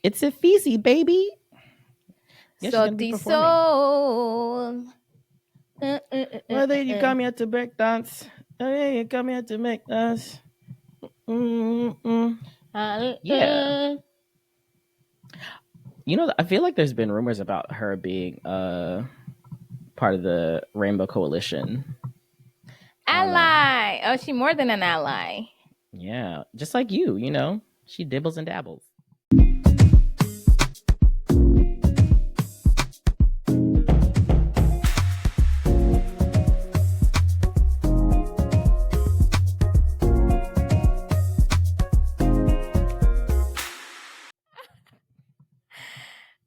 It's a feezy, baby. Yeah, she's gonna be Salty performing. soul. Whether you come here to break dance, oh yeah, you come here to make dance. Yeah. You know, I feel like there's been rumors about her being part of the Rainbow Coalition. Ally. Oh, she more than an ally. Yeah, just like you know, she dibbles and dabbles.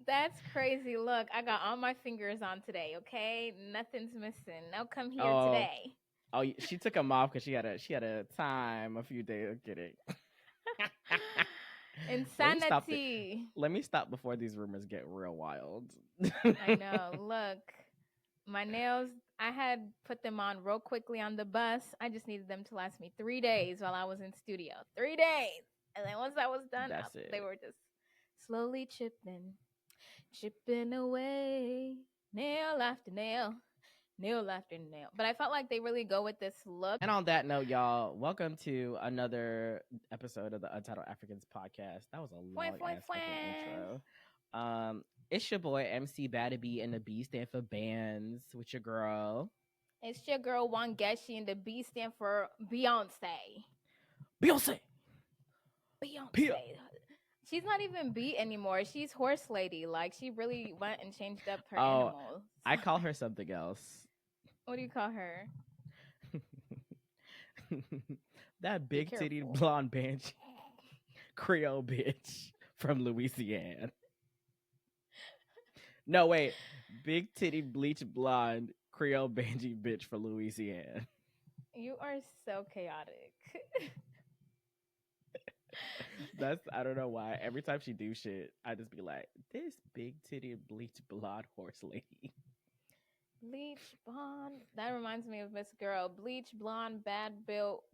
That's crazy. Look, I got all my fingers on today, okay? Nothing's missing. Now come here today. Oh, she took them off because she had a time a few days. Kidding. Insanity. Let me stop before these rumors get real wild. I know. Look, my nails, I had put them on real quickly on the bus. I just needed them to last me 3 days while I was in studio. 3 days. And then once I was done, they were just slowly chipping away, nail after nail. Nail after nail. But I felt like they really go with this look. And on that note, y'all, welcome to another episode of the Untitled Africans podcast. That was a long ass intro. It's your boy MC Badabee, and the B stand for bands with your girl. It's your girl Wangeshi, and the B stand for Beyonce. Beyonce. She's not even B anymore. She's horse lady. Like, she really went and changed up her animals. I call her something else. What do you call her? That big titted blonde banshee Creole bitch from Louisiana. No, wait. Big titty bleach blonde Creole banshee bitch from Louisiana. You are so chaotic. I don't know why. Every time she do shit, I just be like, this big titty bleach blonde horse lady. Bleach blonde. That reminds me of Miss Girl. Bleach blonde, bad built.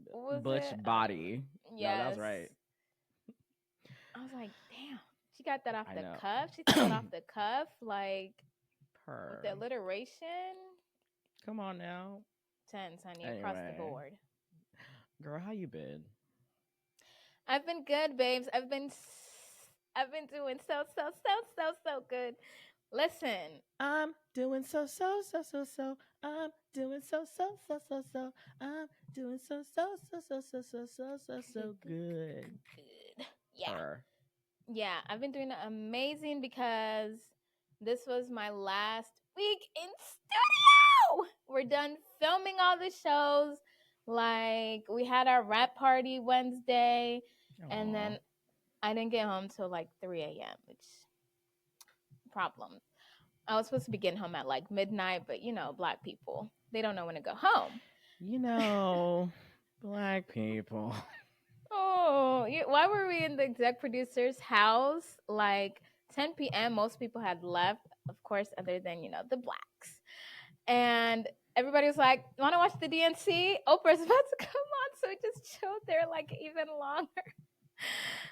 Butch body. Yeah, no, that was right. I was like, damn. She got that off the cuff. She took it off the cuff, like with the alliteration. Come on now. 10s, honey, across the board. Girl, how you been? I've been good, babes. I've been doing so good. Listen, I'm doing so. I'm doing so. I'm doing so good. Yeah. Yeah, I've been doing amazing because this was my last week in studio. We're done filming all the shows. Like, we had our rap party Wednesday. Aww. And then I didn't get home till like 3 a.m., which problem. I was supposed to be getting home at like midnight, but you know, Black people, they don't know when to go home. You know, Black people. Oh, why were we in the exec producer's house? Like 10 p.m., most people had left, of course, other than, you know, the Blacks. And everybody was like, want to watch the DNC? Oprah's about to come on. So we just chilled there like even longer.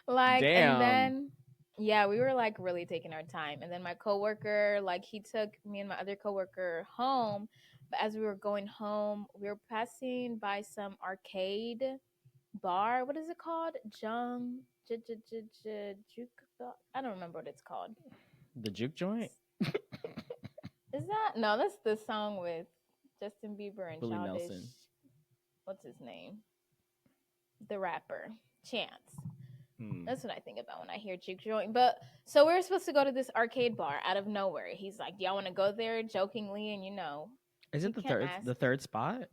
Like, damn. And then, yeah, we were like really taking our time. And then my coworker, like, he took me and my other coworker home. But as we were going home, we were passing by some arcade bar. What is it called? Juke. I don't remember what it's called. The Juke Joint? Is that? No, that's the song with Justin Bieber and Willie Childish. Nelson. What's his name? The rapper. Chance. That's what I think about when I hear Juke Joint. But so we were supposed to go to this arcade bar out of nowhere. He's like, do y'all want to go there? Jokingly, and you know. Is it the third spot?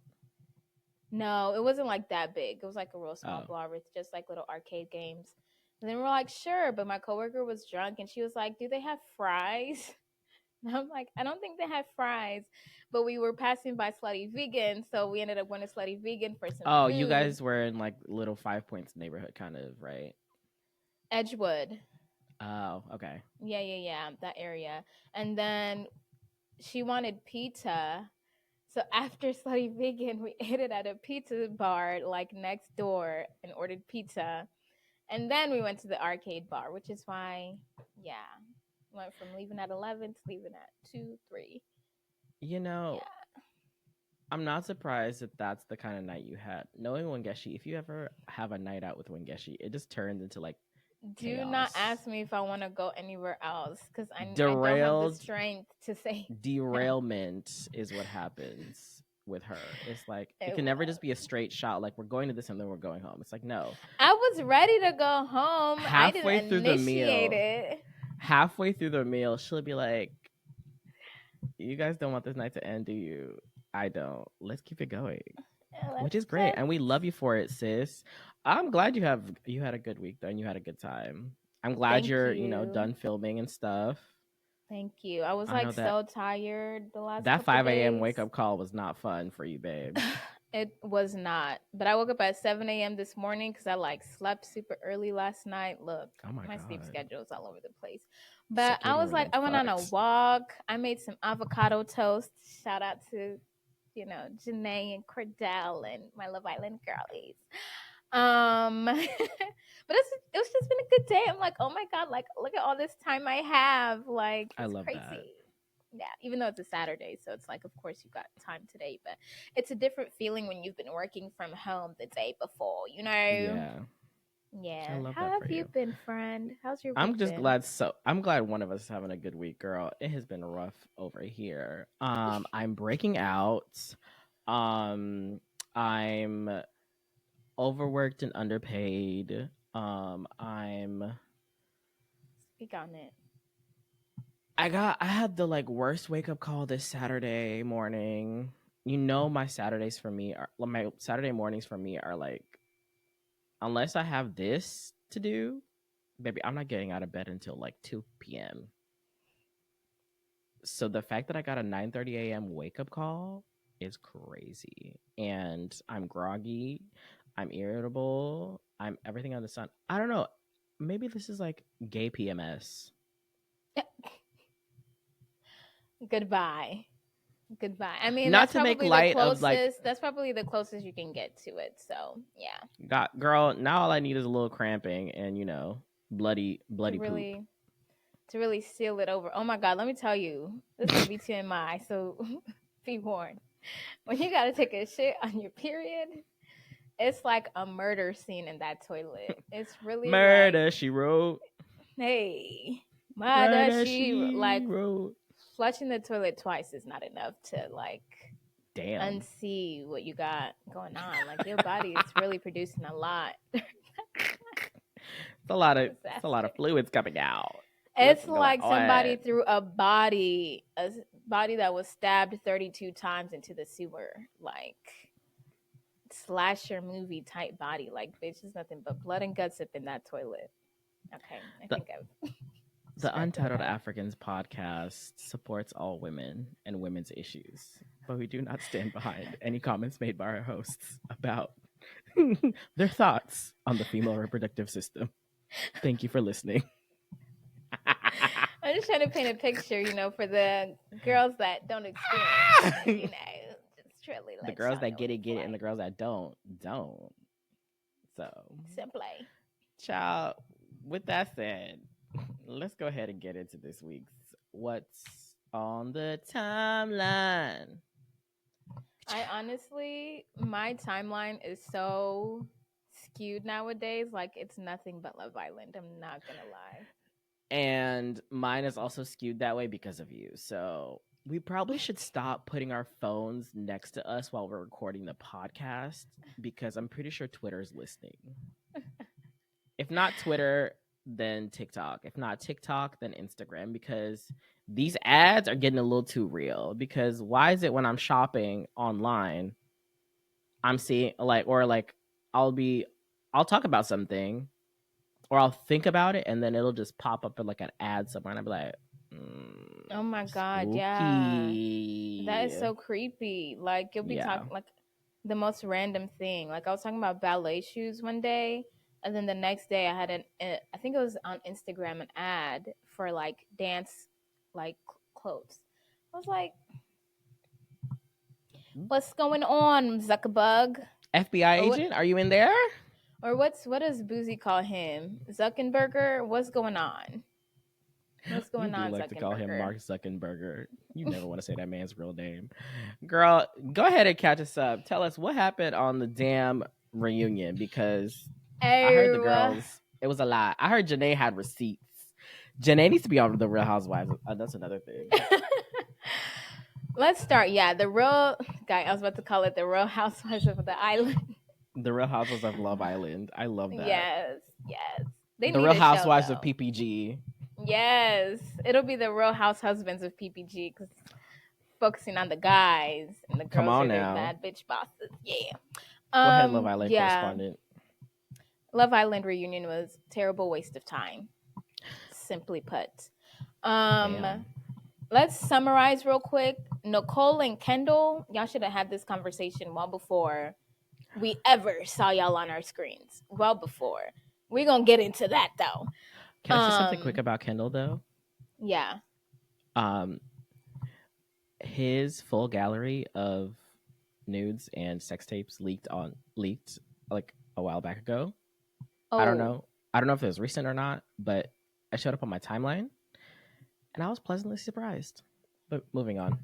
No, it wasn't like that big. It was like a real small bar with just like little arcade games. And then we're like, sure. But my coworker was drunk and she was like, do they have fries? And I'm like, I don't think they have fries. But we were passing by Slutty Vegan, so we ended up going to Slutty Vegan for some food. You guys were in like little 5 Points neighborhood kind of, right? Edgewood. Oh, okay. Yeah, that area. And then she wanted pizza. So after Slutty Vegan, we ate it at a pizza bar like next door and ordered pizza. And then we went to the arcade bar, which is why, yeah, went from leaving at 11 to leaving at 2, 3. You know, Yeah. I'm not surprised that that's the kind of night you had. Knowing Wangeshi, if you ever have a night out with Wangeshi, it just turns into like Do chaos. not ask me if I want to go anywhere else because I don't have the Derailed strength to say. derailment is what happens with her. It's like it can never just be a straight shot. Like we're going to this and then we're going home. It's like no. I was ready to go home. Halfway I didn't through the meal, initiate it. halfway through the meal, she'll be like, "You guys don't want this night to end, do you? I don't. Let's keep it going." Which is great, and we love you for it, sis. I'm glad you had a good week though, and you had a good time. I'm glad you're done filming and stuff. Thank you. I was so tired the last. That 5 a.m. wake up call was not fun for you, babe. It was not, but I woke up at 7 a.m. this morning because I slept super early last night. Look, my sleep schedule is all over the place. But I was I went on a walk. I made some avocado toast. Shout out to Janae and Cordell and my Love Island girlies. But it was just been a good day. I'm like, oh my god, look at all this time I have. It's I love crazy. That. Yeah, even though it's a Saturday, so it's of course you got time today, but it's a different feeling when you've been working from home the day before, Yeah. Yeah. How have you been, friend? How's your week I'm just been? glad. I'm glad one of us is having a good week, girl. It has been rough over here. I'm breaking out. I'm overworked and underpaid. I'm Speak on it. I had the worst wake up call this Saturday morning. My Saturdays for me are my Saturday mornings for me are unless I have this to do, baby, I'm not getting out of bed until 2 p.m. So the fact that I got a 9:30 a.m. wake up call is crazy, and I'm groggy, I'm irritable, I'm everything on the sun. I don't know. Maybe this is gay PMS. Goodbye. I mean, not to make light of that's probably the closest you can get to it. So yeah. Girl, now all I need is a little cramping and bloody poop. To really seal it over. Oh my god, let me tell you, this is gonna be TMI. So be warned. When you gotta take a shit on your period, it's like a murder scene in that toilet. It's really murder she wrote. Hey, murder she wrote. Flushing the toilet twice is not enough to damn unsee what you got going on. Your body is really producing a lot. It's a lot of fluids coming out. It's somebody threw a body that was stabbed 32 times into the sewer. Slasher movie type body. Bitch, there's nothing but blood and guts up in that toilet. Okay, I think I've... The Untitled Africans podcast supports all women and women's issues, but we do not stand behind any comments made by our hosts about their thoughts on the female reproductive system. Thank you for listening. I'm just trying to paint a picture, for the girls that don't experience, just truly the girls that get it, and the girls that don't. So simply. Child, with that said, let's go ahead and get into this week's What's on the Timeline. I honestly, my timeline is so skewed nowadays. It's nothing but Love Island. I'm not gonna lie. And mine is also skewed that way because of you. So we probably should stop putting our phones next to us while we're recording the podcast, because I'm pretty sure Twitter's listening. If not Twitter, then TikTok. If not TikTok, then Instagram, because these ads are getting a little too real. Because why is it when I'm shopping online, I'm seeing I'll talk about something or I'll think about it and then it'll just pop up in an ad somewhere and I'll be like, oh my god, spooky. Yeah, that is so creepy. You'll be talking the most random thing. I was talking about ballet shoes one day, and then the next day I had I think it was on Instagram, an ad for dance clothes. I was like, what's going on, Zuckerberg? FBI agent, are you in there? Or what does Boozy call him? Zuckerberger? What's going on? What's You going do on, like to call him Zuckerberger? Mark Zuckerberger. You never want to say that man's real name. Girl, go ahead and catch us up. Tell us what happened on the damn reunion, because I heard the girls, it was a lot. I heard Janae had receipts. Janae needs to be on the Real Housewives. That's another thing. Let's start. Yeah, the real guy. I was about to call it the Real Housewives of the Island. The Real Housewives of Love Island. I love that. Yes. They the need Real a Housewives show, of PPG. Yes, it'll be the Real House Husbands of PPG, because focusing on the guys and the Come girls on are their now. bad bitch bosses. Yeah. Go ahead, Love Island correspondent. Love Island reunion was a terrible waste of time, simply put. Let's summarize real quick. Nicole and Kendall, y'all should have had this conversation well before we ever saw y'all on our screens. Well before. We're going to get into that, though. Can I say something quick about Kendall, though? Yeah. His full gallery of nudes and sex tapes leaked like a while back ago. Oh. I don't know if it was recent or not, but it showed up on my timeline, and I was pleasantly surprised. But moving on.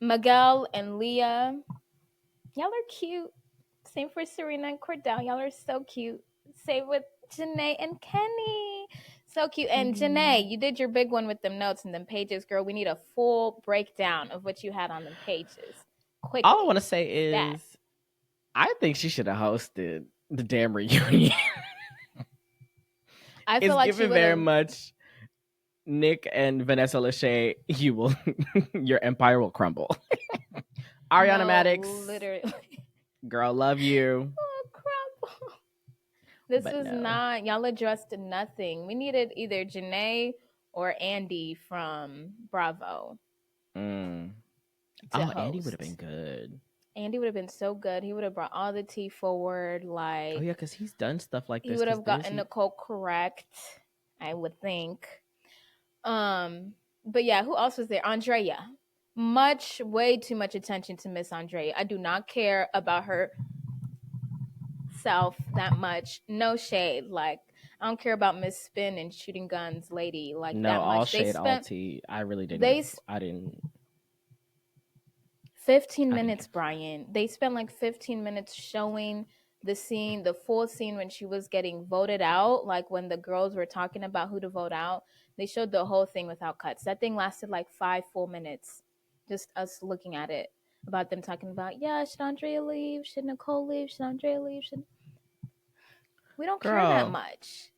Miguel and Leah, y'all are cute. Same for Serena and Cordell. Y'all are so cute. Same with Janae and Kenny. So cute. And Janae, you did your big one with them notes and them pages, girl. We need a full breakdown of what you had on them pages. Quickly. All I want to say is, I think she should have hosted the damn reunion. I feel like given very much Nick and Vanessa Lachey, your empire will crumble. Ariana Madix, literally. Girl, love you. Oh, crumble. This was not, y'all addressed nothing. We needed either Janae or Andy from Bravo. Andy would have been good. Andy would have been so good. He would have brought all the tea forward. Like, oh yeah, because he's done stuff like this. He would have gotten Nicole correct, I would think. But yeah, who else was there? Andrea. Way too much attention to Miss Andrea. I do not care about her self that much. No shade. Like, I don't care about Miss Spin and Shooting Guns lady like that much. All shade, all tea. I really didn't. I didn't. 15 minutes, Brian. They spent like 15 minutes showing the scene, the full scene when she was getting voted out, like when the girls were talking about who to vote out. They showed the whole thing without cuts. That thing lasted like 5 full minutes. Just us looking at it. About them talking about, should Andrea leave? Should Nicole leave? Should Andrea leave? We don't care that much.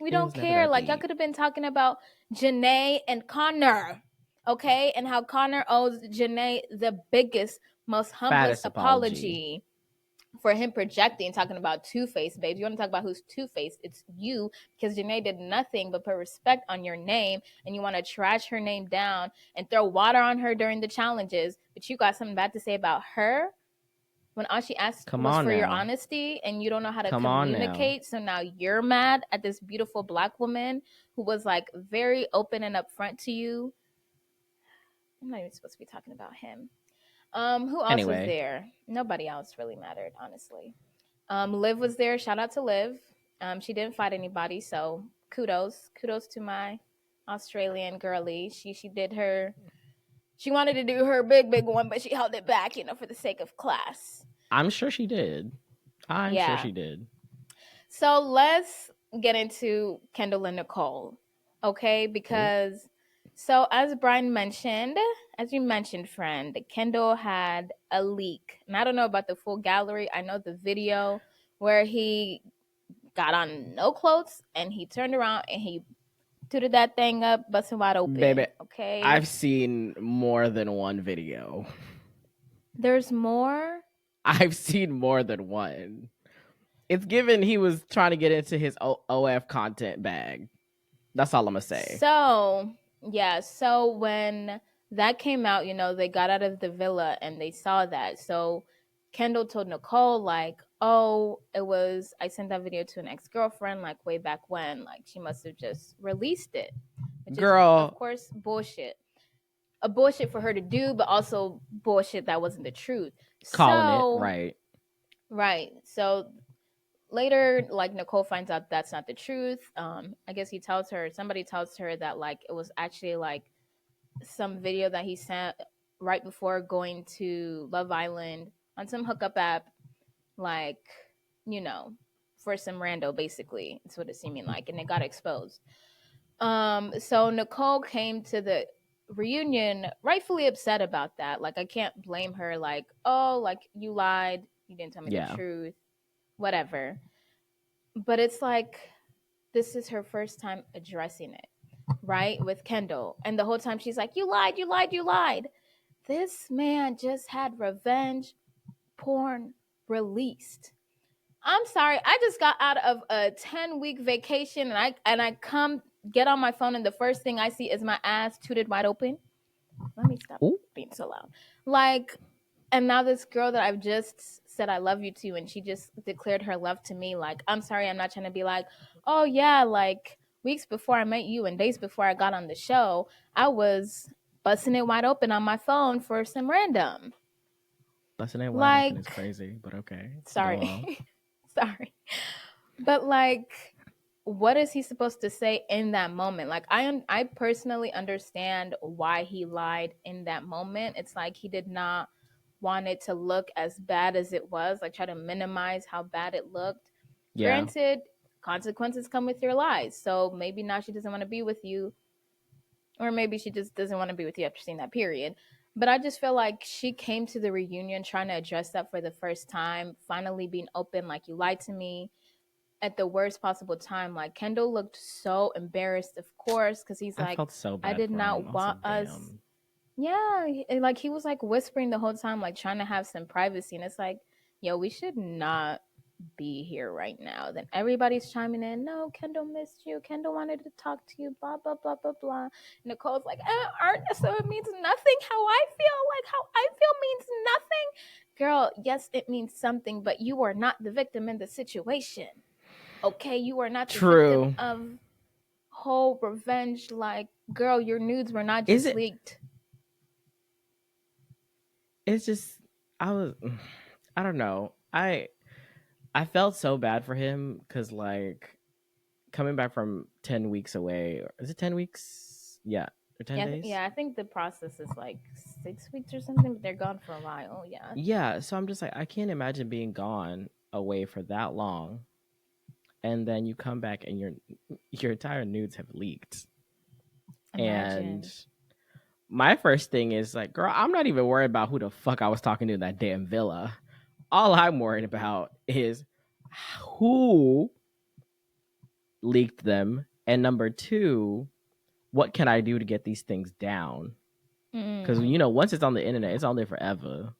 We don't care. Like, y'all could have been talking about Janae and Connor. Okay, and how Connor owes Janae the biggest, most humblest apology for him projecting, talking about two-faced, babes. You want to talk about who's two-faced? It's you, because Janae did nothing but put respect on your name, and you want to trash her name down and throw water on her during the challenges, but you got something bad to say about her when all she asked was for your honesty, and you don't know how to communicate. So now you're mad at this beautiful Black woman who was like very open and upfront to you. I'm not even supposed to be talking about him. Who else was there? Nobody else really mattered, honestly. Liv was there. Shout out to Liv. She didn't fight anybody, so kudos to my Australian girlie. She did her. She wanted to do her big one, but she held it back, for the sake of class. I'm sure she did. Sure she did. So let's get into Kendall and Nicole, okay? Because so as Brian mentioned, as you mentioned, friend, Kendall had a leak. And I don't know about the full gallery. I know the video where he got on no clothes and he turned around and he tooted that thing up, busting wide open. Baby, okay? I've seen more than one video. There's more? I've seen more than one. It's given he was trying to get into his OF content bag. That's all I'm going to say. So, yeah. So when that came out, they got out of the villa and they saw that. So Kendall told Nicole, like, oh, I sent that video to an ex-girlfriend, like, way back when. Like, she must have just released it. Which Girl. Is, of course, bullshit. A bullshit for her to do, but also bullshit that wasn't the truth. Calling it, right. Right. So later, like Nicole finds out that's not the truth. I guess somebody tells her that like it was actually like some video that he sent right before going to Love Island on some hookup app, like, you know, for some rando, basically. That's what it seeming like, and it got exposed. So Nicole came to the reunion rightfully upset about that. Like, I can't blame her, like, oh, like you lied, you didn't tell me the Yeah. truth, whatever. But it's like this is her first time addressing it, right? With Kendall. And the whole time she's like, you lied, you lied, you lied. This man just had revenge porn released. I'm sorry, I just got out of a 10-week vacation and I come get on my phone and the first thing I see is my ass tooted wide open. Let me stop being so loud. Like, and now this girl that I've just said I love you to, and she just declared her love to me. Like, I'm sorry, I'm not trying to be like, oh yeah, like weeks before I met you and days before I got on the show, I was busting it wide open on my phone for some random. Busting it wide open is crazy, but okay. Sorry. Sorry. But like, what is he supposed to say in that moment? Like, I personally understand why he lied in that moment. It's like he did not want it to look as bad as it was, like try to minimize how bad it looked. Yeah. Granted, consequences come with your lies. So maybe now she doesn't want to be with you, or maybe she just doesn't want to be with you after seeing that, period. But I just feel like she came to the reunion trying to address that for the first time, finally being open, like, you lied to me at the worst possible time. Like, Kendall looked so embarrassed, of course, because he's like, felt so bad I did not want us. Yeah, like he was like whispering the whole time, like trying to have some privacy. And it's like, yo, we should not be here right now. Then everybody's chiming in, no, Kendall missed you. Kendall wanted to talk to you, blah, blah, blah, blah, blah. Nicole's like, so it means nothing how I feel? Like, how I feel means nothing? Girl, yes, it means something, but you are not the victim in the situation. Okay, you are not the victim of whole revenge. Like, girl, your nudes were not just leaked. It's just, I don't know. I felt so bad for him because, like, coming back from 10 weeks away, is it 10 weeks? Yeah. Or 10 days? Yeah, I think the process is like 6 weeks or something, but they're gone for a while. Yeah. Yeah, so I'm just like, I can't imagine being gone away for that long. And then you come back and your entire nudes have leaked. Imagine. And my first thing is like, girl, I'm not even worried about who the fuck I was talking to in that damn villa. All I'm worried about is who leaked them, and number two, what can I do to get these things down? Because you know, once it's on the internet, it's on there forever,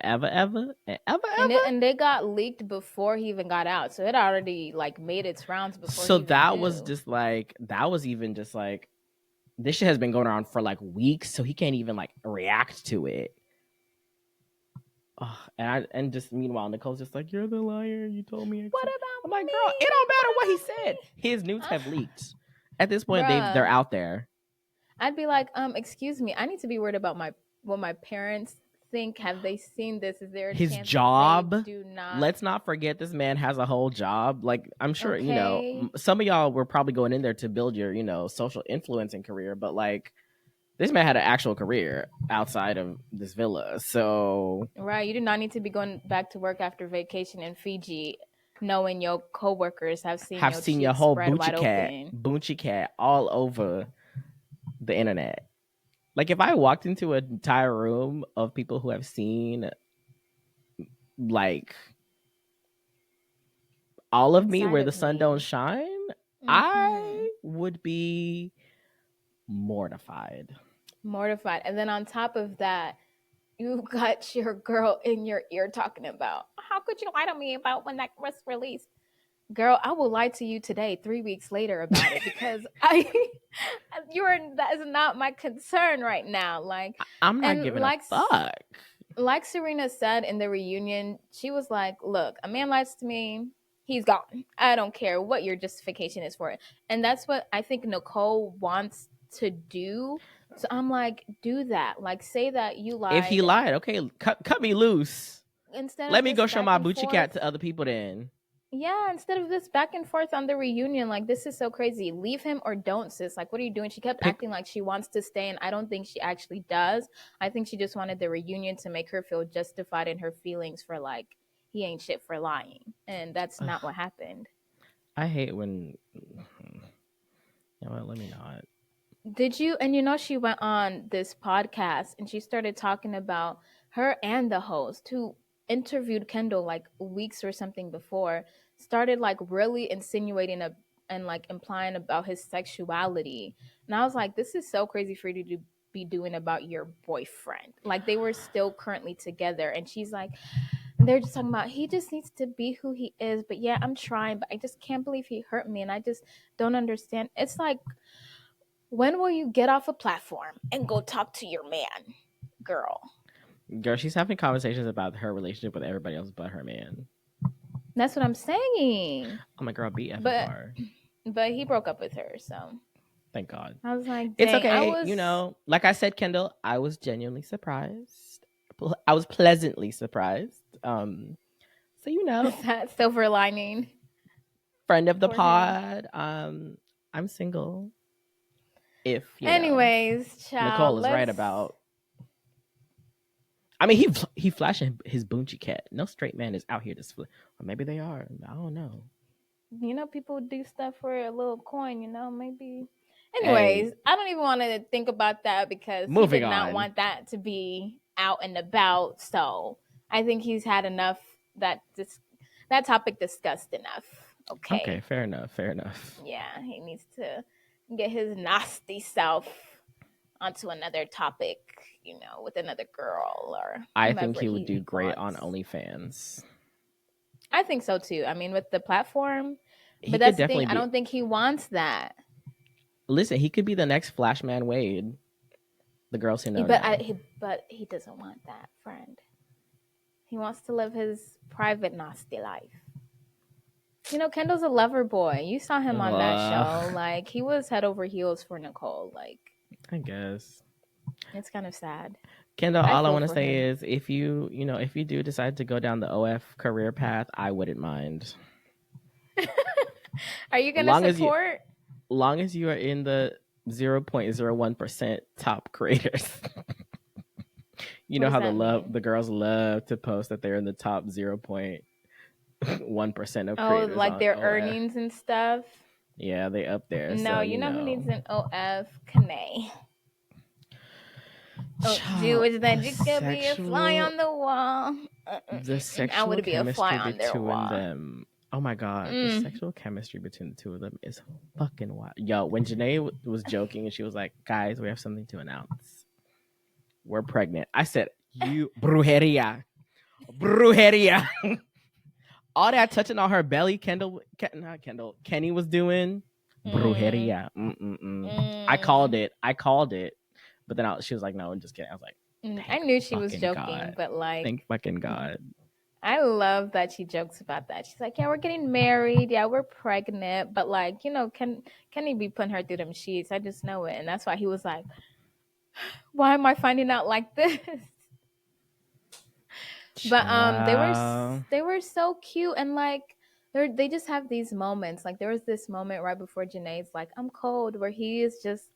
ever. And they got leaked before he even got out, so it already like made its rounds before. So that was just like, this shit has been going on for like weeks, so he can't even like react to it. And just meanwhile, Nicole's just like, you're the liar. You told me. What about I'm like, girl, it don't matter what he said. His nudes have leaked. At this point, they're out there. I'd be like, excuse me, I need to be worried about what my parents think. Have they seen this? Is there his job? Do not. Let's not forget this man has a whole job. Like, I'm sure, you know, some of y'all were probably going in there to build your, you know, social influencing career, but like, this man had an actual career outside of this villa. So right, you do not need to be going back to work after vacation in Fiji, knowing your coworkers have seen your whole Bunchy cat all over the internet. Like, if I walked into an entire room of people who have seen like all of me where the sun don't shine, I would be mortified. And then on top of that, you got your girl in your ear talking about, how could you lie to me about when that was released? Girl, I will lie to you today, 3 weeks later, about it, because that is not my concern right now. Like, I'm not giving a fuck. Like Serena said in the reunion, she was like, look, a man lies to me, he's gone. I don't care what your justification is for it. And that's what I think Nicole wants to do. So I'm like, do that. Like, say that you lied. If he lied, okay, cut me loose. instead Let of me this go show back my and Bucci cat forth. to other people then. Yeah, instead of this back and forth on the reunion, like, this is so crazy. Leave him or don't, sis. Like, what are you doing? She kept acting like she wants to stay, and I don't think she actually does. I think she just wanted the reunion to make her feel justified in her feelings for, like, he ain't shit for lying. And that's not what happened. I hate when... You know what? Let me not. Did you? And you know, she went on this podcast and she started talking about her and the host who interviewed Kendall like weeks or something before, started like really insinuating and like implying about his sexuality. And I was like, this is so crazy for you to be doing about your boyfriend. Like, they were still currently together. And she's like, they're just talking about he just needs to be who he is. But yeah, I'm trying, but I just can't believe he hurt me. And I just don't understand. It's like, when will you get off a platform and go talk to your man, girl? Girl, she's having conversations about her relationship with everybody else but her man. That's what I'm saying. Oh my girl, BFFR. But he broke up with her, so thank God. I was like, it's okay. You know, like I said, Kendall, I was genuinely surprised. I was pleasantly surprised. So you know, that silver lining. Friend of the pod. I'm single. If you anyways, know, Nicole is right about. I mean, he flashing his Boonchi cat. No straight man is out here to split. Or maybe they are. I don't know. You know, people do stuff for a little coin. You know, maybe. Anyways, I don't even want to think about that because he did not want that to be out and about. So I think he's had enough that topic discussed enough. Okay, fair enough. Yeah, he needs to get his nasty self onto another topic, you know, with another girl or I think he would do great on OnlyFans. I think so too. I mean, with the platform, but that's the thing. I don't think he wants that. Listen, he could be the next Flashman Wade. The girls who know. But he doesn't want that, friend. He wants to live his private nasty life. You know, Kendall's a lover boy. You saw him on that show. Like, he was head over heels for Nicole. Like, I guess it's kind of sad. Kendall, all I want to say is, if you do decide to go down the OF career path, I wouldn't mind. Are you gonna support? Long as you are in the 0.01% top creators. You know how the girls love to post that they're in the top 0.1% of creators. Oh, like their earnings and stuff. Yeah, they up there. No, so, you know who needs an OF? Kane. Oh, Jewish that you could be a fly on the wall. The sexual I would be a fly on their wall. Them. Oh my God, the sexual chemistry between the two of them is fucking wild. Yo, when Janae was joking and she was like, "Guys, we have something to announce. We're pregnant." I said, "You brujeria." All that touching on her belly, Kenny was doing brujeria. I called it. But then she was like, "No, I'm just kidding." I was like, I knew she was joking, God. but like, thank fucking God. I love that she jokes about that. She's like, "Yeah, we're getting married. Yeah, we're pregnant." But like, you know, Kenny be putting her through them sheets. I just know it, and that's why he was like, "Why am I finding out like this?" But they were so cute, and like they just have these moments. Like, there was this moment right before Janae's like, "I'm cold," where he is just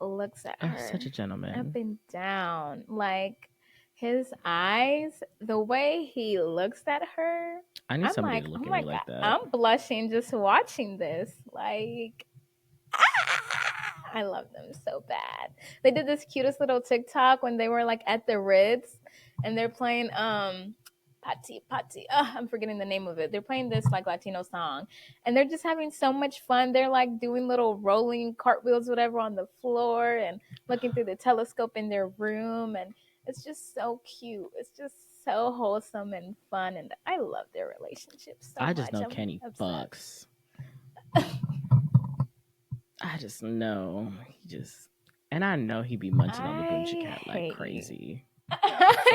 looks at her, such a gentleman, up and down, like his eyes, the way he looks at her. I need somebody to look at me like that. I'm blushing just watching this. Like, I love them so bad. They did this cutest little TikTok when they were like at the Ritz and they're playing Pati. I'm forgetting the name of it. They're playing this like Latino song and they're just having so much fun. They're like doing little rolling cartwheels, whatever, on the floor and looking through the telescope in their room, and it's just so cute. It's just so wholesome and fun, and I love their relationship so much. I just know Kenny fucks. I just know and I know he be munching on the Boonchi cat like crazy.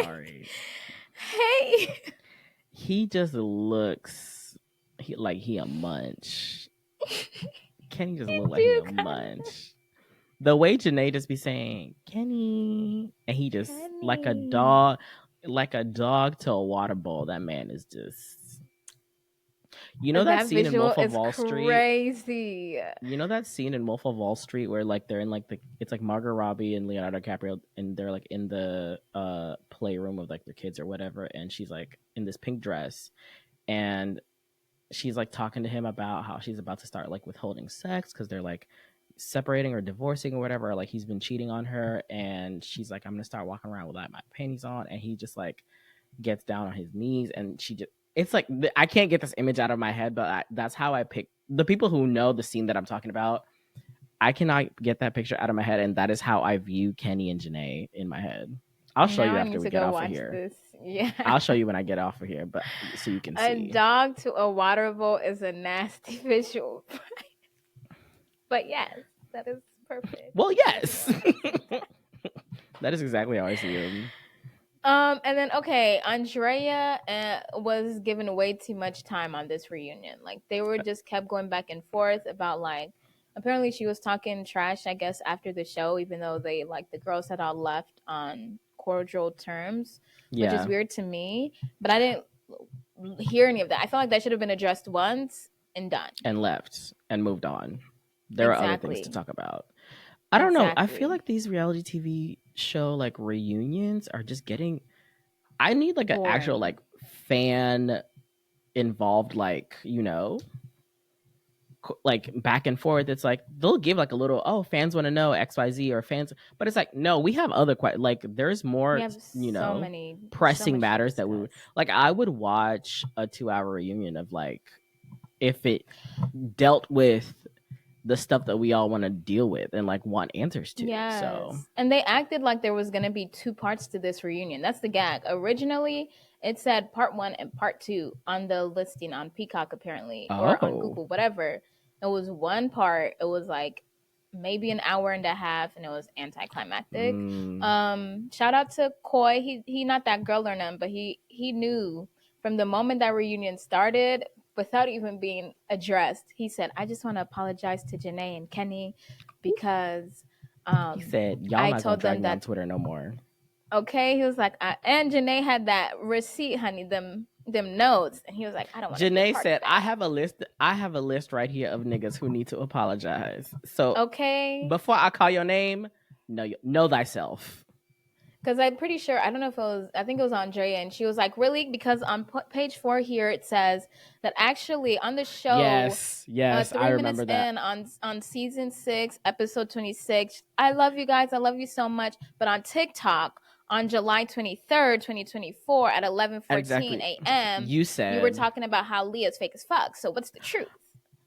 Sorry. Hey. He just looks like he a munch. Kenny just look like he a munch. The way Janae just be saying, "Kenny," and he just like a dog. like a dog to a water bowl. That man is just. You know And that that scene in visual Wolf of is Wall Street? crazy. You know that scene in Wolf of Wall Street where like they're in like it's like Margot Robbie and Leonardo DiCaprio and they're like in the playroom of like their kids or whatever, and she's like in this pink dress and she's like talking to him about how she's about to start like withholding sex because they're like separating or divorcing or whatever, or like he's been cheating on her, and she's like, I'm gonna start walking around without my panties on, and he just like gets down on his knees, and she just it's like I can't get this image out of my head, but that's how I pick the people who know the scene that I'm talking about. I cannot get that picture out of my head, and that is how I view Kenny and Janae in my head. I'll show you after we get off of here. This. Yeah, I'll show you when I get off of here, but so you can see. A dog to a water bowl is a nasty visual. But yes, that is perfect. Well, yes. That is exactly how I see him. And then okay, Andrea was given way too much time on this reunion. Like they were just kept going back and forth about like apparently she was talking trash, I guess, after the show, even though they like the girls had all left on cordial terms, which is weird to me. But I didn't hear any of that. I felt like that should have been addressed once and done. And left and moved on. There are other things to talk about. I don't know. I feel like these reality TV show like reunions are just getting. I need like an actual like fan involved, like like back and forth. It's like they'll give like a little fans want to know XYZ or fans, but it's like no, we have other like there's more so many pressing matters that we would like. I would watch a 2-hour reunion of like if it dealt with the stuff that we all want to deal with and like want answers to. Yes. So and they acted like there was going to be 2 parts to this reunion. That's the gag. Originally it said part 1 and part 2 on the listing on Peacock apparently or on Google, whatever. It was one part. It was like maybe an hour and a half and it was anticlimactic. Shout out to Koi. He not that girl or none, but he knew from the moment that reunion started without even being addressed. He said, I just want to apologize to Janae and Kenny because he said, y'all not gonna drag me on Twitter no more. Okay, he was like, and Janae had that receipt, honey, them notes, and he was like, I don't want to. Janae said, I have a list right here of niggas who need to apologize. So okay, before I call your name, know thyself. Because I'm pretty sure, I don't know if it was, I think it was Andrea, and she was like, really? Because on page 4 here, it says that actually on the show, yes, 3 I minutes remember that. in on season 6, episode 26, I love you guys, I love you so much, but on TikTok, on July 23rd, 2024, at 11:14 a.m., you said you were talking about how Leah's fake as fuck, so what's the truth?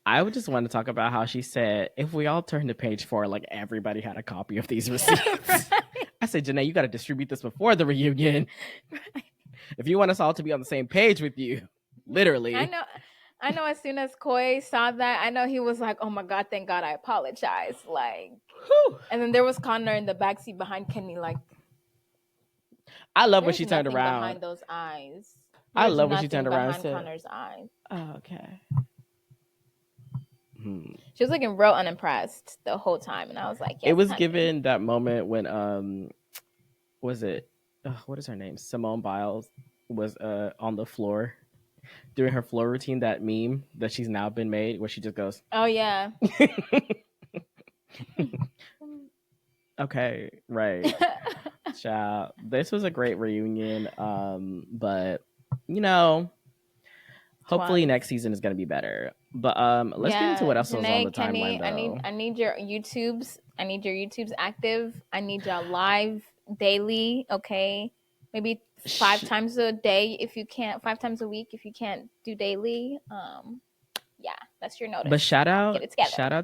I would just want to talk about how she said, if we all turned to page 4, like everybody had a copy of these receipts. Right. I said, Janae, you got to distribute this before the reunion. Right. If you want us all to be on the same page with you, literally. I know as soon as Koi saw that, I know he was like, oh my God, thank God I apologize. Like, whew. And then there was Connor in the backseat behind Kenny, like. I love when she turned around. Behind those eyes. I love when she turned around and said, Connor's eyes. Oh, okay. She was looking real unimpressed the whole time, and I was like, yes, it was honey. given that moment when was it what is her name, Simone Biles was on the floor doing her floor routine, that meme that she's now been made where she just goes, oh yeah. Okay, right. Child, this was a great reunion, but hopefully next season is going to be better. But let's get into what else was on the timeline, though. I need your YouTubes. I need your YouTubes active. I need y'all live daily, okay? Maybe 5 times a day if you can't. 5 times a week if you can't do daily. Yeah, that's your notice. But shout out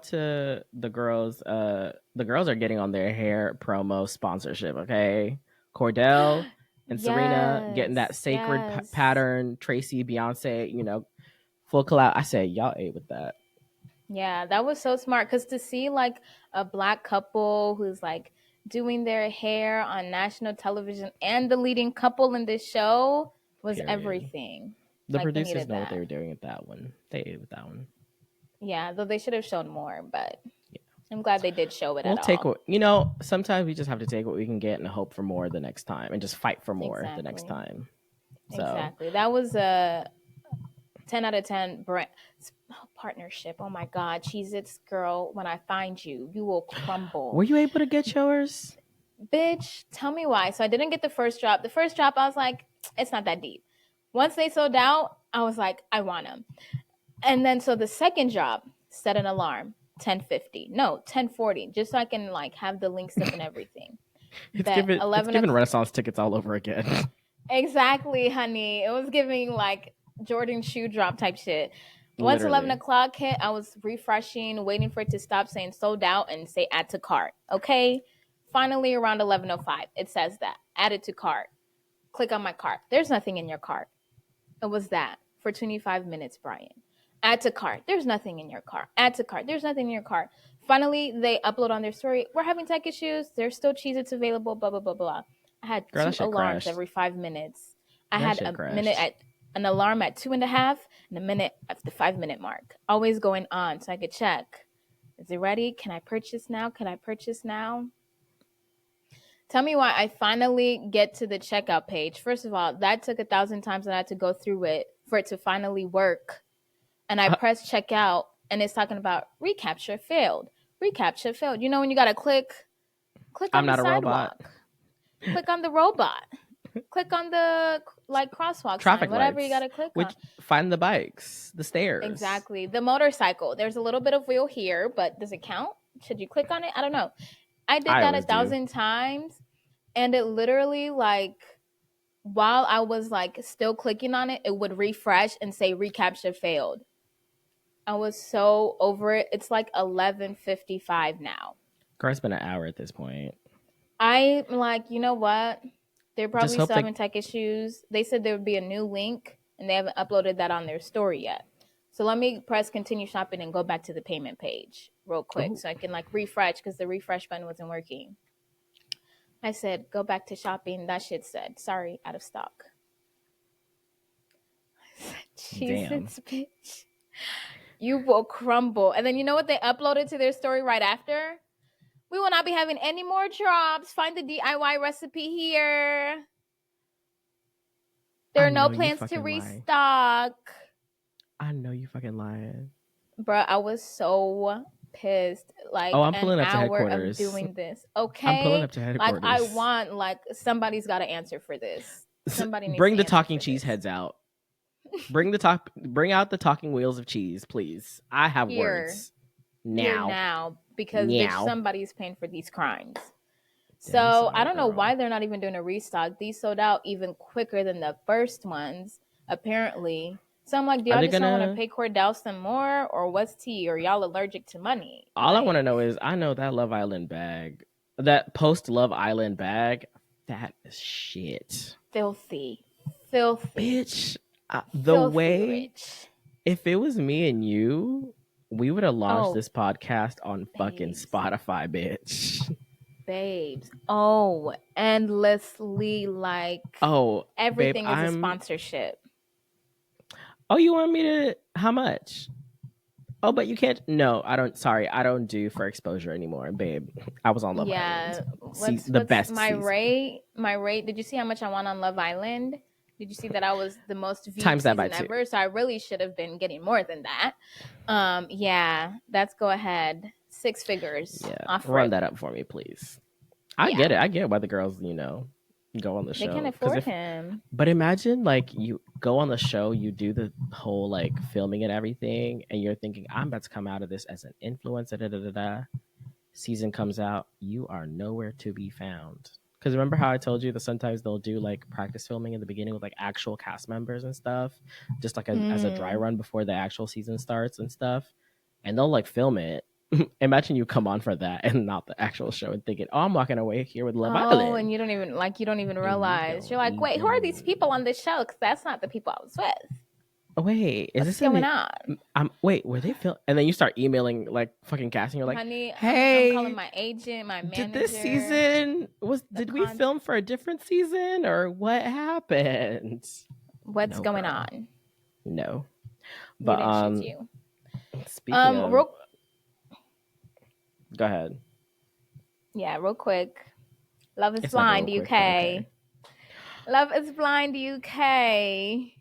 to the girls. The girls are getting on their hair promo sponsorship, okay? Cordell and Serena getting that sacred pattern. Tracy, Beyonce, full collab. I said, y'all ate with that. Yeah, that was so smart. Because to see like a Black couple who's like doing their hair on national television and the leading couple in this show was everything. The producers know what they were doing with that one. They ate with that one. Yeah, though they should have shown more, but. Yeah. I'm glad they did show it We'll at take all. what sometimes we just have to take what we can get and hope for more the next time, and just fight for more the next Exactly. time. So Exactly. That was a 10 out of 10 brand partnership. Oh my God, Cheez-Its girl, when I find you, you will crumble. were you able to get yours? Bitch, tell me why. So I didn't get the first drop. The first drop, I was like, it's not that deep. Once they sold out, I was like, I want them. And then so the second drop, set an alarm, 10:50. No, 10:40, just so I can like have the links up and everything. It's Bet given Renaissance tickets all over again. Exactly, honey. It was giving like Jordan shoe drop type shit. Once Literally. 11 o'clock hit, I was refreshing, waiting for it to stop saying sold out and say add to cart. Okay. Finally, around 11:05, it says that add it to cart. Click on my cart. There's nothing in your cart. It was that for 25 minutes, Brian. Add to cart. There's nothing in your cart. Add to cart. There's nothing in your cart. Finally, they upload on their story. We're having tech issues. There's still Cheez-Its available. Blah blah blah blah. I had Girl, 2 alarms crashed. every 5 minutes. I That had shit a crashed. minute at an alarm at 2.5 and a minute at the 5 minute mark. Always going on so I could check. Is it ready? Can I purchase now? Can I purchase now? Tell me why I finally get to the checkout page. First of all, that took 1,000 times that I had to go through it for it to finally work. And I press checkout and it's talking about recapture failed. Recapture failed. You know when you gotta click on the sidewalk. Click on the robot. Click on the like crosswalk Traffic sign, whatever lights. you gotta click on. Find the bikes, the stairs. Exactly. The motorcycle. There's a little bit of wheel here, but does it count? Should you click on it? I don't know. I did that 1,000 times, and it literally like while I was like still clicking on it, it would refresh and say recapture failed. I was so over it. It's like 11:55 now. Girl, it's been an hour at this point. I'm like, you know what? They're probably still having tech issues. They said there would be a new link, and they haven't uploaded that on their story yet. So let me press continue shopping and go back to the payment page real quick. Ooh. So I can like refresh because the refresh button wasn't working. I said, go back to shopping. That shit said, sorry, out of stock. Jesus, bitch. You will crumble. And then you know what they uploaded to their story right after? We will not be having any more drops. Find the DIY recipe here. There are no plans to restock. I know you fucking lying. Bruh, I was so pissed. Like, I'm pulling up to of headquarters. doing this. Okay. I'm pulling up to headquarters. Like, I want, like, somebody's got to answer for this. Somebody needs bring to the talking cheese this. heads out. Bring out the talking wheels of cheese, please. I have words. Now, because bitch, somebody's paying for these crimes. So I don't know why they're not even doing a restock. These sold out even quicker than the first ones, apparently. So I'm like, do y'all just not want to pay Cordell some more, or what's tea, or y'all allergic to money? All I want to know is, I know that Love Island bag, that post Love Island bag, that is shit. Filthy. Bitch, the way, rich. If it was me and you, we would have launched this podcast on fucking Spotify, bitch. Babes. Endlessly, like, everything is a sponsorship. Oh, you want me to, how much? Oh, but you can't, no, I don't do for exposure anymore, babe. I was on Love Island. What's the best my season. My rate, did you see how much I won on Love Island? Did you see that I was the most viewed times that by season ever? So I really should have been getting more than that. Yeah, that's go ahead. 6 figures. Yeah, run that up for me, please. I get it. I get why the girls, go on the show. They can afford him. But imagine, like, you go on the show, you do the whole, like, filming and everything, and you're thinking, I'm about to come out of this as an influencer, Season comes out, you are nowhere to be found. Because remember how I told you that sometimes they'll do, like, practice filming in the beginning with, like, actual cast members and stuff, just, like, as a dry run before the actual season starts and stuff, and they'll, like, film it. Imagine you come on for that and not the actual show and thinking, oh, I'm walking away here with Love Island. Oh, and you don't even realize. You're like, wait, who are these people on this show? Because that's not the people I was with. Wait, is What's going on? Wait, were they film? And then you start emailing like fucking casting. You're like, honey, hey, I'm calling my agent, my manager. Did this season did we film for a different season or what happened? What's going on? No, but you. Speaking of, Go ahead. Yeah, real quick. Love is It's never real Blind, quick, but okay. UK. Love is Blind, UK.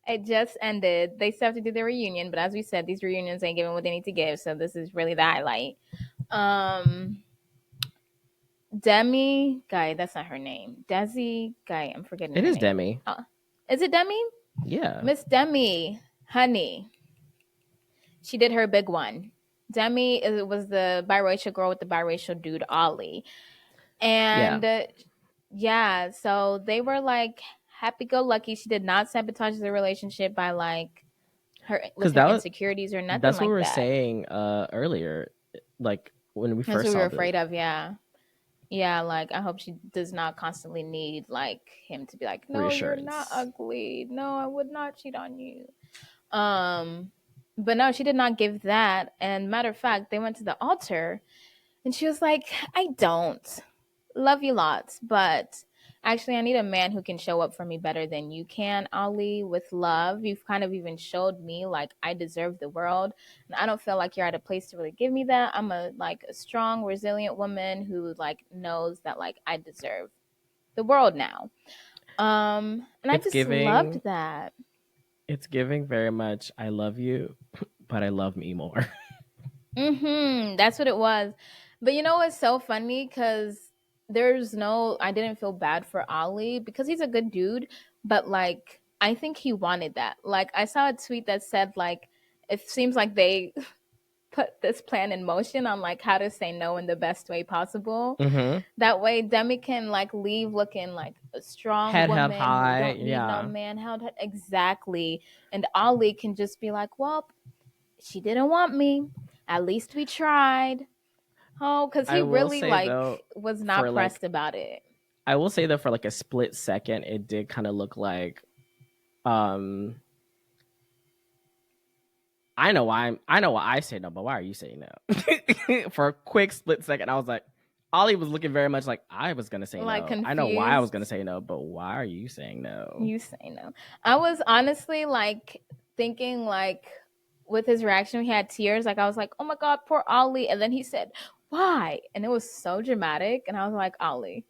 It just ended. They still have to do their reunion, but as we said, these reunions ain't giving what they need to give, so this is really the highlight. Demi Guy, that's not her name. Desi Guy, I'm forgetting It her is name. Demi. Is it Demi? Yeah. Miss Demi, honey. She did her big one. Demi was the biracial girl with the biracial dude, Ollie. And yeah, so they were like happy go lucky. She did not sabotage the relationship by like her with her insecurities or nothing that's like what we were that. saying earlier, like when we That's first what saw we were afraid of. Yeah, like I hope she does not constantly need like him to be like, no, you're not ugly. No, I would not cheat on you. But no, she did not give that. And matter of fact, they went to the altar, and she was like, I don't love you lots, but actually, I need a man who can show up for me better than you can, Ollie, with love. You've kind of even showed me like I deserve the world. And I don't feel like you're at a place to really give me that. I'm a strong, resilient woman who like knows that like I deserve the world now. And I just loved that. It's giving very much I love you, but I love me more. That's what it was. But you know what's so funny? Because I didn't feel bad for Ollie because he's a good dude. But like, I think he wanted that. Like, I saw a tweet that said, like, it seems like they put this plan in motion on like how to say no in the best way possible. Mm-hmm. That way, Demi can like leave looking like a strong Head woman held high, who don't need no man held exactly. And Ollie can just be like, well, she didn't want me. At least we tried. Oh, because he really like was not pressed about it. I will say that for like a split second, it did kind of look like, I know why I say no, but why are you saying no? For a quick split second, I was like, Ollie was looking very much like I was gonna say like no. Confused. I know why I was gonna say no, but why are you saying no? You say no. I was honestly like thinking like with his reaction, he had tears. Like I was like, oh my god, poor Ollie. And then he said, why? And it was so dramatic. And I was like, Ollie,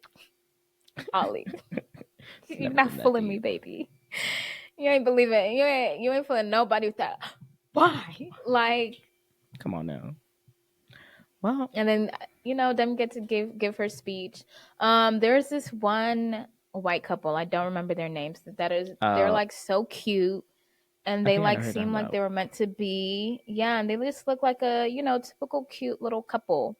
you're not fooling me, baby. You ain't believe it. You ain't fooling nobody with that. Why? Like, come on now. Well, and then them get to give her speech. There's this one white couple. I don't remember their names. They're like so cute, and they like seem like they were meant to be. Yeah, and they just look like a typical cute little couple,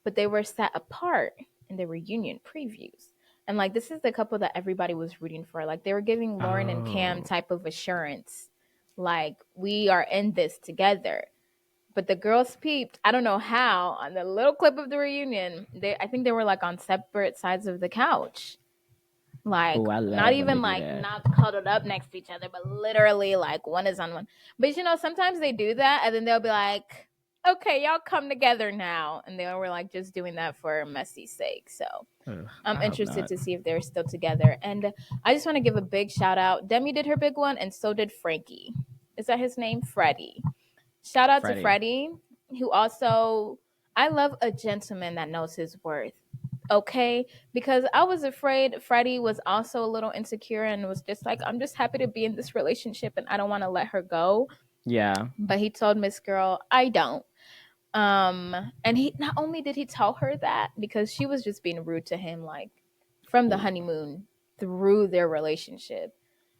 but they were sat apart in the reunion previews. And like this is the couple that everybody was rooting for. Like they were giving Lauren and Cam type of assurance, like we are in this together. But the girls peeped. I don't know how on the little clip of the reunion. I think they were like on separate sides of the couch, like not even like not cuddled up next to each other, but literally like one is on one. But sometimes they do that, and then they'll be like, "Okay, y'all come together now," and they were like just doing that for Messy's sake. So I'm interested to see if they're still together. And I just want to give a big shout out. Demi did her big one, and so did Frankie. Is that his name? Freddie. Shout out to Freddie, who also, I love a gentleman that knows his worth. Okay, because I was afraid Freddie was also a little insecure and was just like, I'm just happy to be in this relationship and I don't want to let her go. Yeah. But he told Miss Girl, I don't. And he not only did he tell her that because she was just being rude to him, like from the honeymoon through their relationship.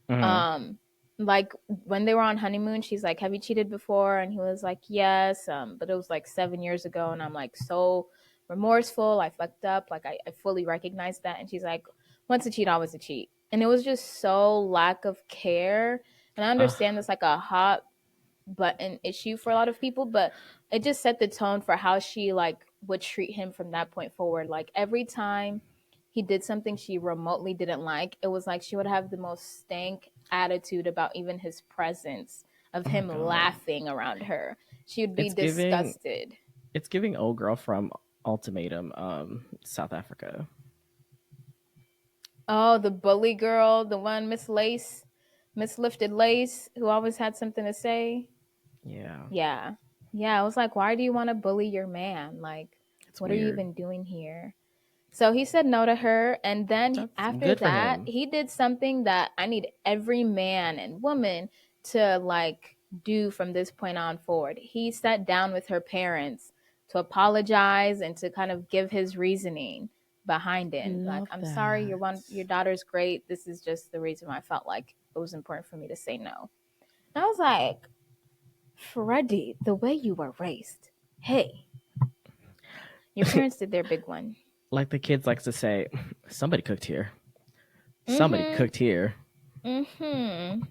Mm-hmm. Like when they were on honeymoon, she's like, have you cheated before? And he was like, yes. But it was like 7 years ago. And I'm like, so remorseful. I fucked up. Like I fully recognize that. And she's like, once a cheat, always a cheat. And it was just so lack of care. And I understand it's like a hot button issue for a lot of people, but it just set the tone for how she like would treat him from that point forward. Like every time he did something she remotely didn't like, it was like she would have the most stank attitude about even his presence of him laughing around her. She would be disgusted. It's giving old girl from Ultimatum, South Africa. Oh, the bully girl, the one Miss Lifted Lace, who always had something to say. Yeah. Yeah. Yeah, I was like, why do you want to bully your man? Like, It's what are you weird. even doing here? So he said no to her. And then That's after good for that, him. he did something that I need every man and woman to like do from this point on forward. He sat down with her parents to apologize and to kind of give his reasoning behind it. Like, Love I'm sorry, that. your daughter's great. This is just the reason why I felt like it was important for me to say no. And I was like, Freddie, the way you were raised, hey, your parents did their big one. Like the kids likes to say, somebody cooked here. Somebody Mhm. cooked here. Mhm.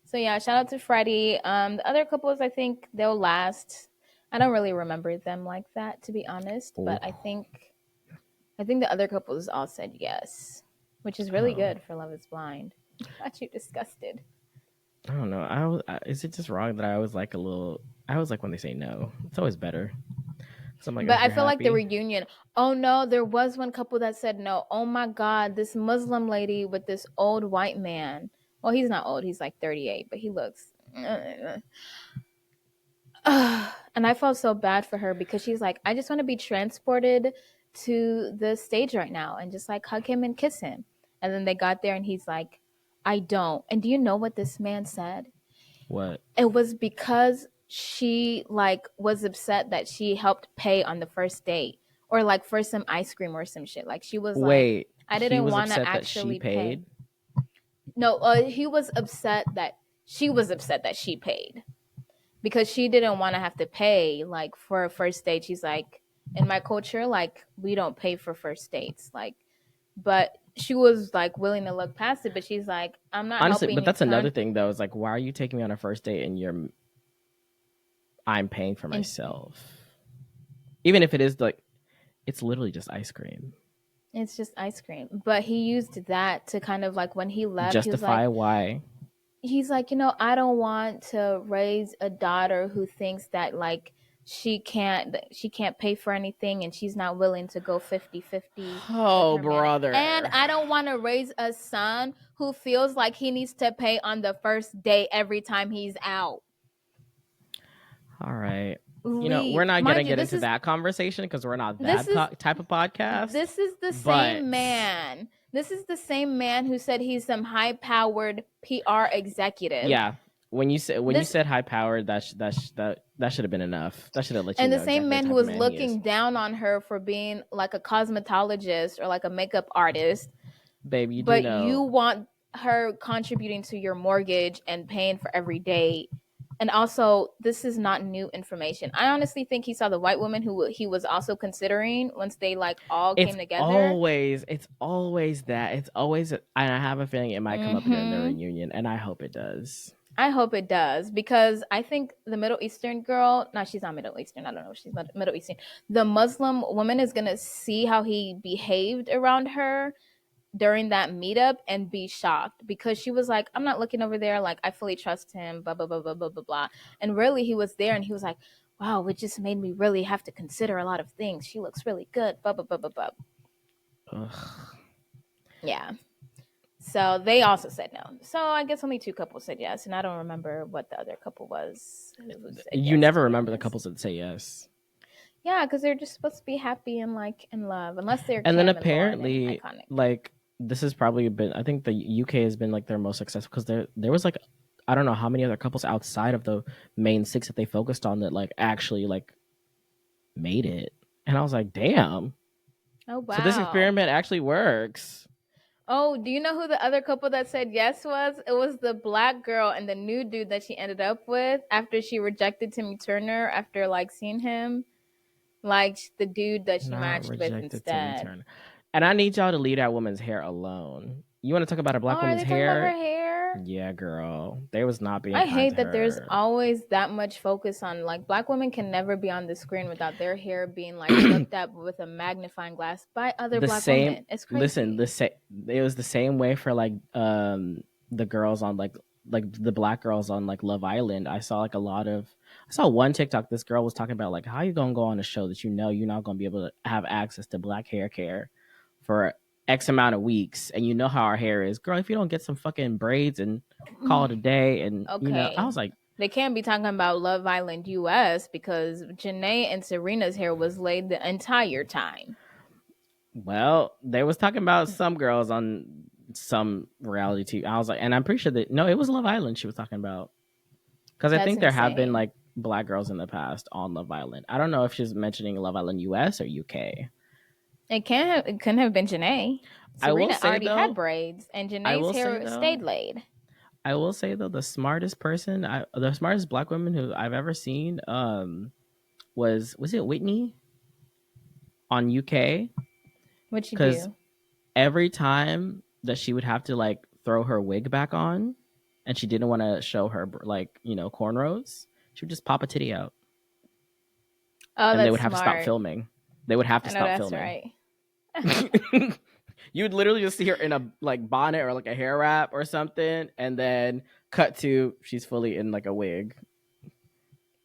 So yeah, shout out to Freddie. The other couples, I think they'll last. I don't really remember them like that, to be honest. Oh. But I think the other couples all said yes, which is really Oh. good for Love Is Blind. Got you disgusted. I don't know. Is it just wrong that I always like a little? I always like when they say no. It's always better. So I'm like, But if I you're feel like the happy, reunion. Oh no, there was one couple that said no. Oh my God, this Muslim lady with this old white man. Well, he's not old. He's like 38, but he looks. And I felt so bad for her because she's like, I just want to be transported to the stage right now and just like hug him and kiss him. And then they got there and he's like, I don't. And do you know what this man said? what? It was because she like was upset that she helped pay on the first date or like for some ice cream or some shit. Like she was like, Wait, I he didn't was want to upset that she actually pay. paid. No, he was upset that she paid because she didn't want to have to pay like for a first date. She's like, in my culture, like we don't pay for first dates. Like, but she was like willing to look past it, but she's like, I'm not Honestly, helping but you that's another turn. thing though. Is like, why are you taking me on a first date and I'm paying for And myself? Even if it is like, it's literally just ice cream. it's just ice cream. But he used that to kind of like when he left, Justify why. he's like, I don't want to raise a daughter who thinks that like she can't pay for anything and she's not willing to go 50-50 with Oh, her man. brother. And I don't want to raise a son who feels like he needs to pay on the first day every time he's out. All right. Leave. We're not Mind gonna you, get into that conversation because we're not this that is type of podcast. this is the But same man. This is the same man who said he's some high-powered PR executive. yeah, when you This said high powered, that should have been enough. That should have let you and the know same exactly the man who type of was man he is. looking down on her for being like a cosmetologist or like a makeup artist, Babe, you do but you know. want her contributing to your mortgage and paying for every date. And also, this is not new information. I honestly think he saw the white woman who he was also considering once they like all It's came together. always that. It's always, and I have a feeling it might come up during the Hmm. reunion, and I hope it does. I hope it does because I think the Middle Eastern girl, no, she's not Middle Eastern. I don't know if she's Middle Eastern. The Muslim woman is going to see how he behaved around her during that meetup and be shocked because she was like, I'm not looking over there. Like, I fully trust him, blah, blah, blah, blah, blah, blah, blah. And really, he was there and he was like, wow, it just made me really have to consider a lot of things. She looks really good, blah, blah, blah, blah, blah. Ugh. Yeah. So they also said no. So I guess only two couples said yes, and I don't remember what the other couple was who said You yes, never to be remember the honest. couples that say yes. Yeah, because they're just supposed to be happy and like in love, unless they're And then Cam and Lauren and apparently, iconic. like, this has probably been, I think the UK has been like their most successful because there was like, I don't know how many other couples outside of the main six that they focused on that like actually like made it. And I was like, damn. Oh So this wow. experiment actually works. Oh, do you know who the other couple that said yes was? It was the black girl and the new dude that she ended up with after she rejected Timmy Turner after like seeing him. Like the dude that she Not matched with rejected Timmy instead. Turner. And I need y'all to leave that woman's hair alone. You want to talk about a Oh, black are woman's they talking about her hair? hair? Yeah, girl. They was not being I kind to hate that there's her. always that much focus on like black women can never be on the screen without their hair being like looked at with a magnifying glass by other The black same women. It's listen, crazy. it was the same way for like the girls on like the black girls on like Love Island. I saw one TikTok. This girl was talking about like how you gonna go on a show that you know you're not gonna be able to have access to black hair care for X amount of weeks, and you know how our hair is, girl. If you don't get some fucking braids and call it a day, and I Okay. was like, They can't be talking about Love Island US because Janae and Serena's hair was laid the entire time. Well, they was talking about some girls on some reality TV. I was like, and I'm pretty sure that no, it was Love Island she was talking about. Because I think there have been like Black girls in the past on Love Island. I don't know if she's mentioning Love Island US or UK. It couldn't have been Janae. Serena already had braids, and Janae's hair stayed laid. I will say though, the smartest Black woman who I've ever seen, was it Whitney on UK? What'd she do? Every time that she would have to like throw her wig back on, and she didn't want to show her like cornrows, she would just pop a titty out. Oh, and they would have smart. to stop filming. They would have to stop filming. Right. You would literally just see her in a like bonnet or like a hair wrap or something, and then cut to she's fully in like a wig.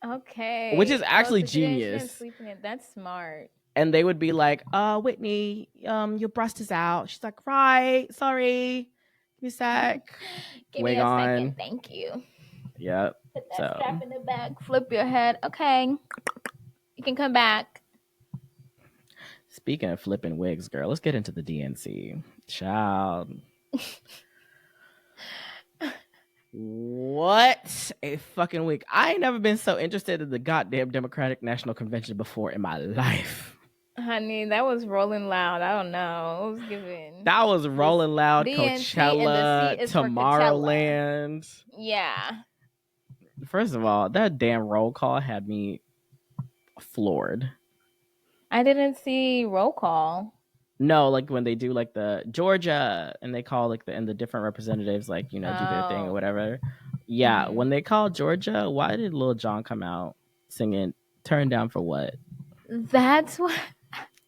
Okay. Which is actually genius. That's smart. And they would be like, Whitney, your breast is out. She's like, right, sorry. Give me a sec. Give me a second, thank you. Yep. Put that strap in the back, flip your head. Okay. You can come back. Speaking of flipping wigs, girl, let's get into the DNC. Child. What a fucking week. I ain't never been so interested in the goddamn Democratic National Convention before in my life. Honey, that was Rolling Loud. I don't know. It was giving. That was Rolling Loud, Coachella, Tomorrowland. Yeah. First of all, that damn roll call had me floored. I didn't see roll call. No, like when they do like the Georgia and they call like the different representatives like, do their thing or whatever. Yeah, when they called Georgia, why did Lil Jon come out singing Turn Down for What? That's what.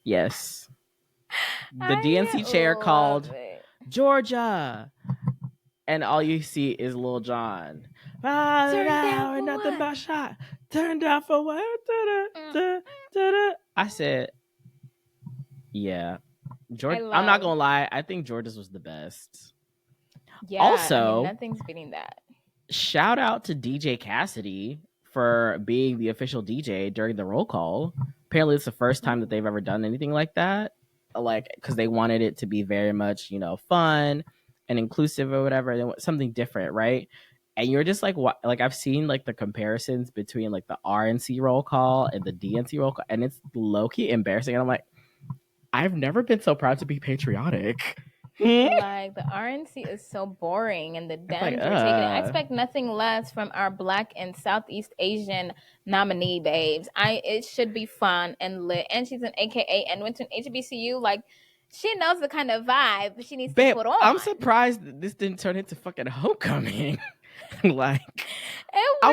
Yes. The DNC chair called Georgia. And all you see is Lil Jon. Turn down for nothing but shot. Turn down for what? I said, yeah. Georgia. I'm not gonna lie. I think Georgia's was the best. Yeah. Also, nothing's beating that. Shout out to DJ Cassidy for being the official DJ during the roll call. Apparently, it's the first time that they've ever done anything like that. Like, because they wanted it to be very much, fun and inclusive or whatever. They want something different, right? And you're just like, what? Like, I've seen like the comparisons between like the RNC roll call and the DNC roll call, and it's low key embarrassing. And I'm like, I've never been so proud to be patriotic. Like, the RNC is so boring, and the Dems are taking it. I expect nothing less from our Black and Southeast Asian nominee babes. It should be fun and lit. And she's an AKA and went to an HBCU. Like, she knows the kind of vibe she needs to put on. I'm surprised that this didn't turn into fucking homecoming. Like, I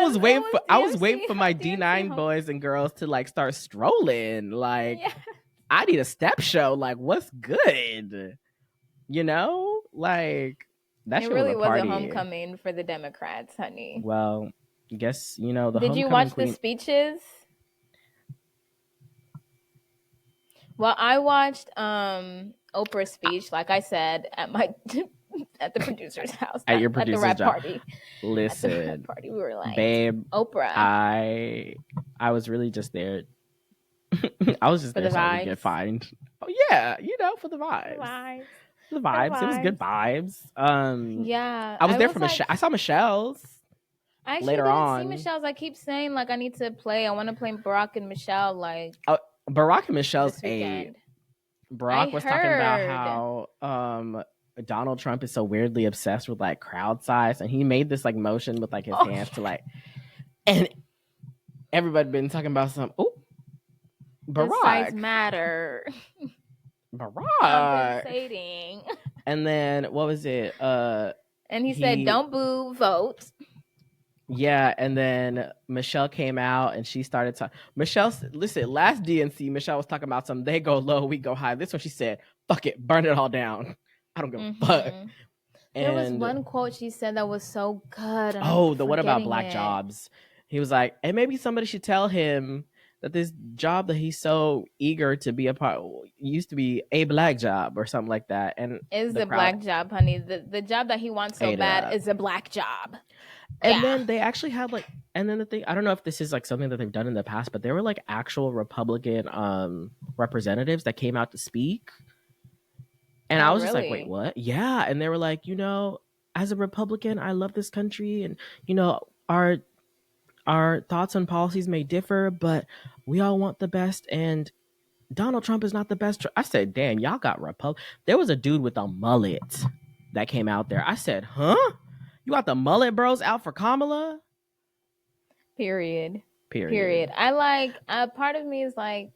was waiting for my D9 boys and girls to like start strolling. Like, yeah. I need a step show. Like, what's good? Like that. It really was a homecoming for the Democrats, honey. Well, I guess the. Did you watch the speeches? Well, I watched Oprah's speech, like I said, at the producer's house. At your producer's at the rap party. Listen, at the rap party, we were like, babe, Oprah. I was really just there. I was just there so I could get fined. Oh yeah, for the vibes. The vibes. It was good vibes. Yeah. I was there for Michelle. I saw Michelle's. I later on. See Michelle's. I keep saying like I need to play. I want to play Barack and Michelle. Like Barack and Michelle's a. Barack was talking about how Donald Trump is so weirdly obsessed with like crowd size, and he made this like motion with like his hands to like, and everybody been talking about some. Oh, Barack. The size matter. Barack. Compensating. And then what was it? And he said, "Don't boo, vote." Yeah, and then Michelle came out and she started talking. Listen, last DNC, Michelle was talking about some they go low, we go high. This one she said, "Fuck it, burn it all down. I don't give a fuck." There was one quote she said that was so good. The one about black jobs. He was like, and maybe somebody should tell him that this job that he's so eager to be a part used to be a black job or something like that, and Is the a crowd black job, honey. The job that he wants so ate it bad up. is a black job. And Yeah. then they actually had like, and then the thing, I don't know if this is like something that they've done in the past, but there were like actual Republican representatives that came out to speak. And I was just like, wait, what? Yeah. And they were like, as a Republican, I love this country, and our thoughts and policies may differ, but we all want the best, and Donald Trump is not the best. I said, damn, y'all got There was a dude with a mullet that came out there. I said, huh? You got the mullet bros out for Kamala? Period. I like, part of me is like,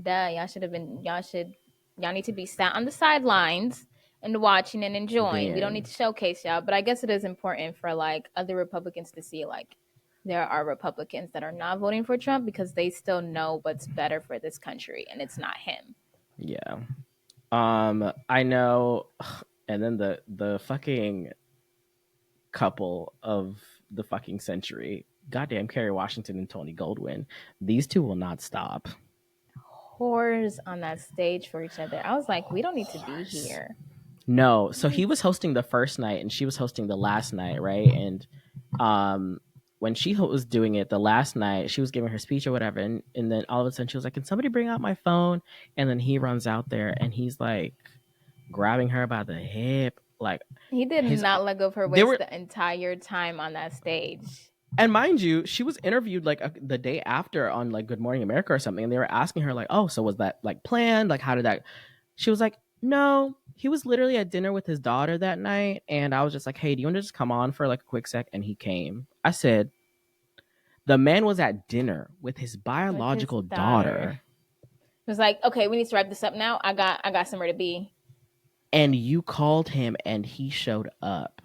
duh, y'all need to be sat on the sidelines and watching and enjoying. We don't need to showcase y'all, but I guess it is important for like other Republicans to see like there are Republicans that are not voting for Trump because they still know what's better for this country, and it's not him. Yeah. I know. And then the fucking couple of the fucking century, goddamn Kerry Washington and Tony Goldwyn. These two will not stop. Whores on that stage for each other. I was like, we don't need to be here. No. So he was hosting the first night and she was hosting the last night, right? And when she was doing it the last night, she was giving her speech or whatever, and then all of a sudden she was like, can somebody bring out my phone? And then he runs out there and he's like grabbing her by the hip. Like, he did not let go of her waist the entire time on that stage. And mind you, she was interviewed like the day after on like Good Morning America or something, and they were asking her like, oh, so was that like planned? Like, how did that? She was like, no, he was literally at dinner with his daughter that night, and I was just like, hey, do you want to just come on for like a quick sec? And he came. I said, the man was at dinner with his biological daughter. It was like, okay, we need to wrap this up now. I got somewhere to be. And you called him and he showed up.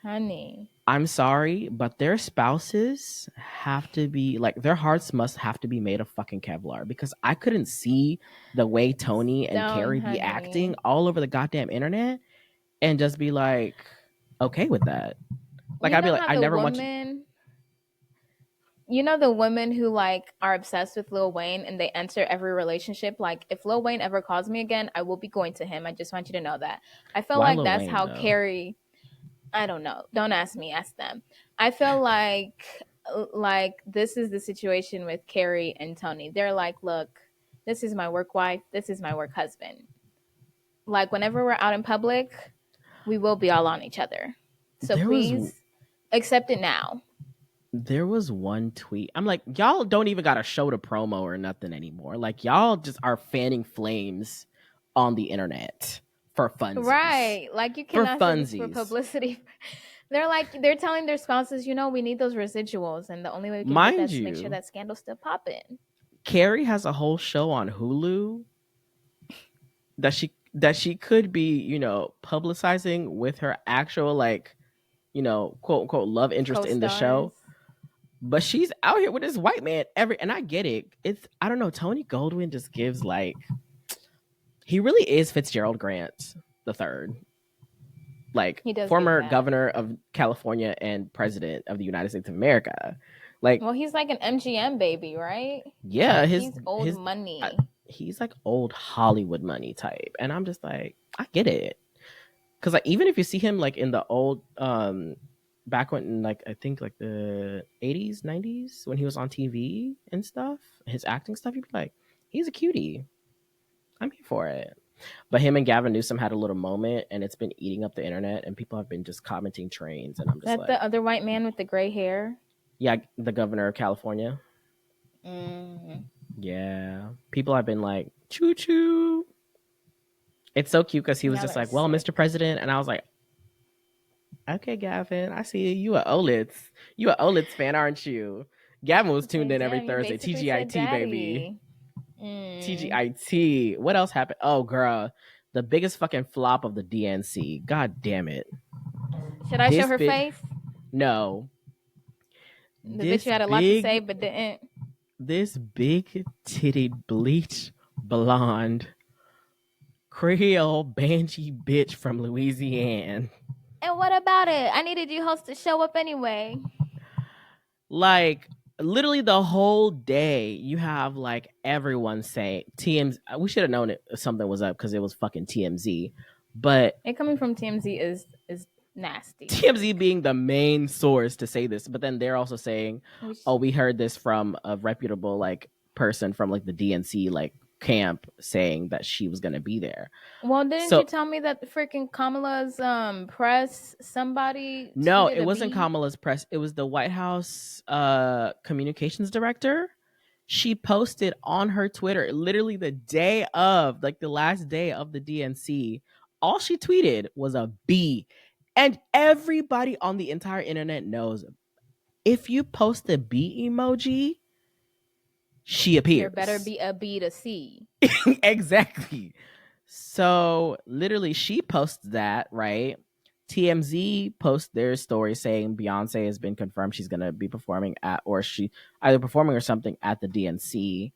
Honey, I'm sorry, but their spouses have to be like, their hearts must have to be made of fucking Kevlar, because I couldn't see the way Tony and Kerry be acting all over the goddamn internet and just be like okay with that. Like, I'd be like, I never want you. You know the women who like are obsessed with Lil Wayne and they enter every relationship. Like, if Lil Wayne ever calls me again, I will be going to him. I just want you to know that. I feel like that's Wayne, how though? Kerry. I don't know. Don't ask me. Ask them. I feel like this is the situation with Kerry and Tony. They're like, look, this is my work wife. This is my work husband. Like, whenever we're out in public, we will be all on each other. So please accept it now. There was one tweet. I'm like, y'all don't even got to show the promo or nothing anymore. Like, y'all just are fanning flames on the internet for funsies. Right. Like, you cannot say this for publicity. They're telling their spouses, we need those residuals. And the only way we can do that is to make sure that scandal's still popping. Kerry has a whole show on Hulu that she could be, publicizing with her actual, like, quote unquote love interest Co-stars in the show. But she's out here with this white man and I get it. I don't know, Tony Goldwyn just gives like, he really is Fitzgerald Grant the third. Like, former governor of California and president of the United States of America. Like, well, he's like an MGM baby, right? Yeah, he's old money. He's like old Hollywood money type. And I'm just like, I get it. Cause like, even if you see him like in the old back when, like, I think like the 80s, 90s, when he was on TV and stuff, his acting stuff, you'd be like, he's a cutie. I'm here for it. But him and Gavin Newsom had a little moment, and it's been eating up the internet, and people have been just commenting trains, and I'm just like, the other white man with the gray hair? Yeah, the governor of California. Mm. Yeah. People have been like, choo-choo. It's so cute because he was just like, well, Mr. President, and I was like, okay, Gavin, I see you. You a Olitz fan, aren't you? Gavin was tuned in every Thursday. TGIT, baby. TGIT. What else happened? Oh, girl. The biggest fucking flop of the DNC. God damn it. Should I show her face? No. The bitch who had a lot to say but didn't. This big titted bleach blonde Creole banshee bitch from Louisiana. And what about it? I needed you hosts to show up anyway. Like, literally the whole day you have like everyone saying TMZ. We should have known it something was up because it was fucking TMZ. But it coming from TMZ is nasty. TMZ being the main source to say this, but then they're also saying, "Oh, we heard this from a reputable like person from like the DNC like camp saying that she was gonna be there." Well, didn't you tell me that freaking Kamala's press somebody? No, it wasn't Kamala's press. It was the White House communications director. She posted on her Twitter literally the day of, like the last day of the DNC. All she tweeted was a B. And everybody on the entire internet knows if you post a B emoji, she appears. There better be a B to C. Exactly. So literally she posts that, right? TMZ posts their story saying Beyonce has been confirmed she's going to be performing at, or she either performing or something at the DNC.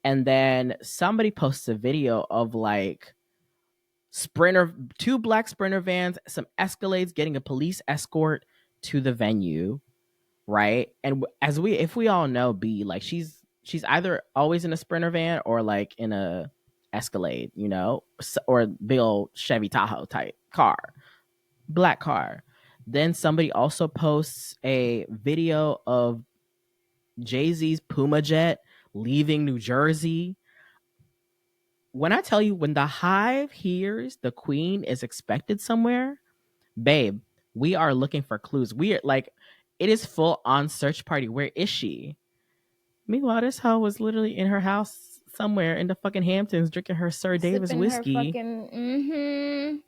And then somebody posts a video of like two black Sprinter vans, some Escalades getting a police escort to the venue, right? And if we all know B, like she's either always in a Sprinter van or like in a Escalade, you know, or big old Chevy Tahoe type car, black car. Then somebody also posts a video of Jay-Z's Puma jet leaving New Jersey. When I tell you, when the Hive hears the Queen is expected somewhere, babe, we are looking for clues. We are like, it is full on search party. Where is she? Meanwhile, this hoe was literally in her house somewhere in the fucking Hamptons drinking her Sir Davis whiskey.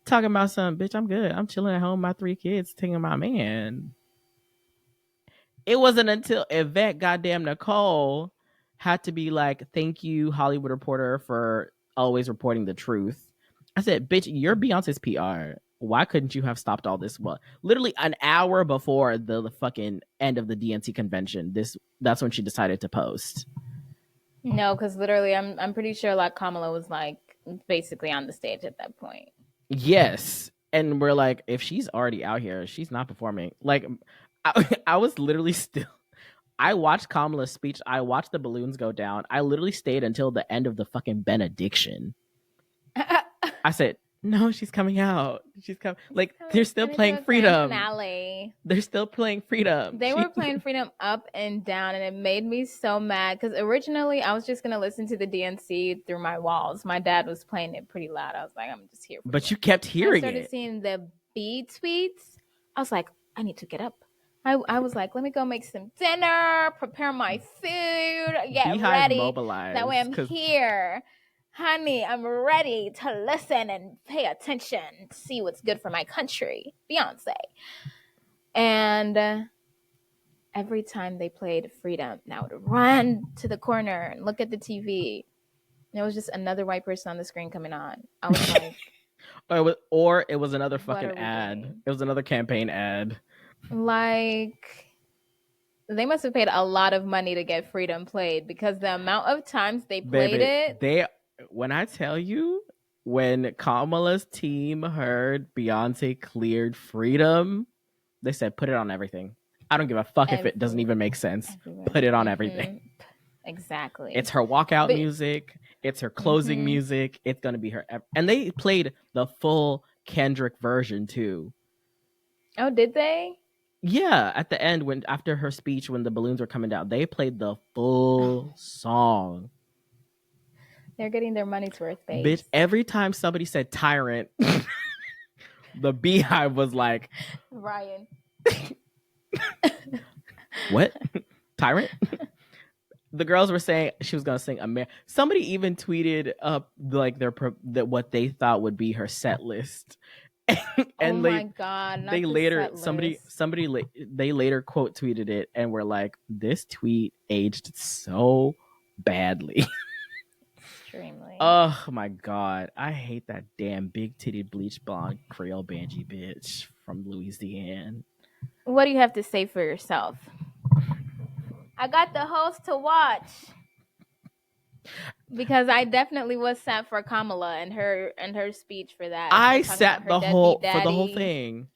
Talking about some, bitch, I'm good. I'm chilling at home, my 3 kids, taking my man. It wasn't until Yvette goddamn Nicole had to be like, thank you, Hollywood Reporter, for always reporting the truth. I said, bitch, you're Beyonce's PR. Why couldn't you have stopped all this? Well, literally an hour before the fucking end of the DNC convention, that's when she decided to post. No, because literally, I'm pretty sure like Kamala was like basically on the stage at that point. Yes, and we're like, if she's already out here, she's not performing. Like, I was literally still. I watched Kamala's speech. I watched the balloons go down. I literally stayed until the end of the fucking benediction. I said, no, she's coming out. She's coming. Like, they're still playing Freedom. They're still playing Freedom. They were playing Freedom up and down, and it made me so mad because originally I was just going to listen to the DNC through my walls. My dad was playing it pretty loud. I was like, I'm just here. But you kept hearing it. I started seeing the B tweets. I was like, I need to get up. I was like, let me go make some dinner, prepare my food, get ready. Mobilized, that way I'm here. Honey, I'm ready to listen and pay attention, see what's good for my country. Beyonce. And every time they played Freedom, I would run to the corner and look at the TV. And it was just another white person on the screen coming on. I was like... or it was another fucking ad. It was another campaign ad. Like, they must have paid a lot of money to get Freedom played because the amount of times they played it. When I tell you, when Kamala's team heard Beyonce cleared Freedom, they said, put it on everything. I don't give a fuck if it doesn't even make sense. Put it on everything. Exactly. It's her walkout music. It's her closing music. It's going to be her. And they played the full Kendrick version too. Oh, did they? Yeah, at the end, after her speech, when the balloons were coming down, they played the full song. They're getting their money's worth, babe. Bitch, every time somebody said tyrant, the Beehive was like, Ryan. What? Tyrant? The girls were saying she was gonna sing somebody even tweeted up like what they thought would be her set list. And my god! They later they later quote tweeted it and were like, "This tweet aged so badly." Extremely. Oh my god, I hate that damn big titted bleach blonde Creole Banshee bitch from Louisiana. What do you have to say for yourself? I got the host to watch. Because I definitely was sad for Kamala and her speech for that. I sat for the whole thing.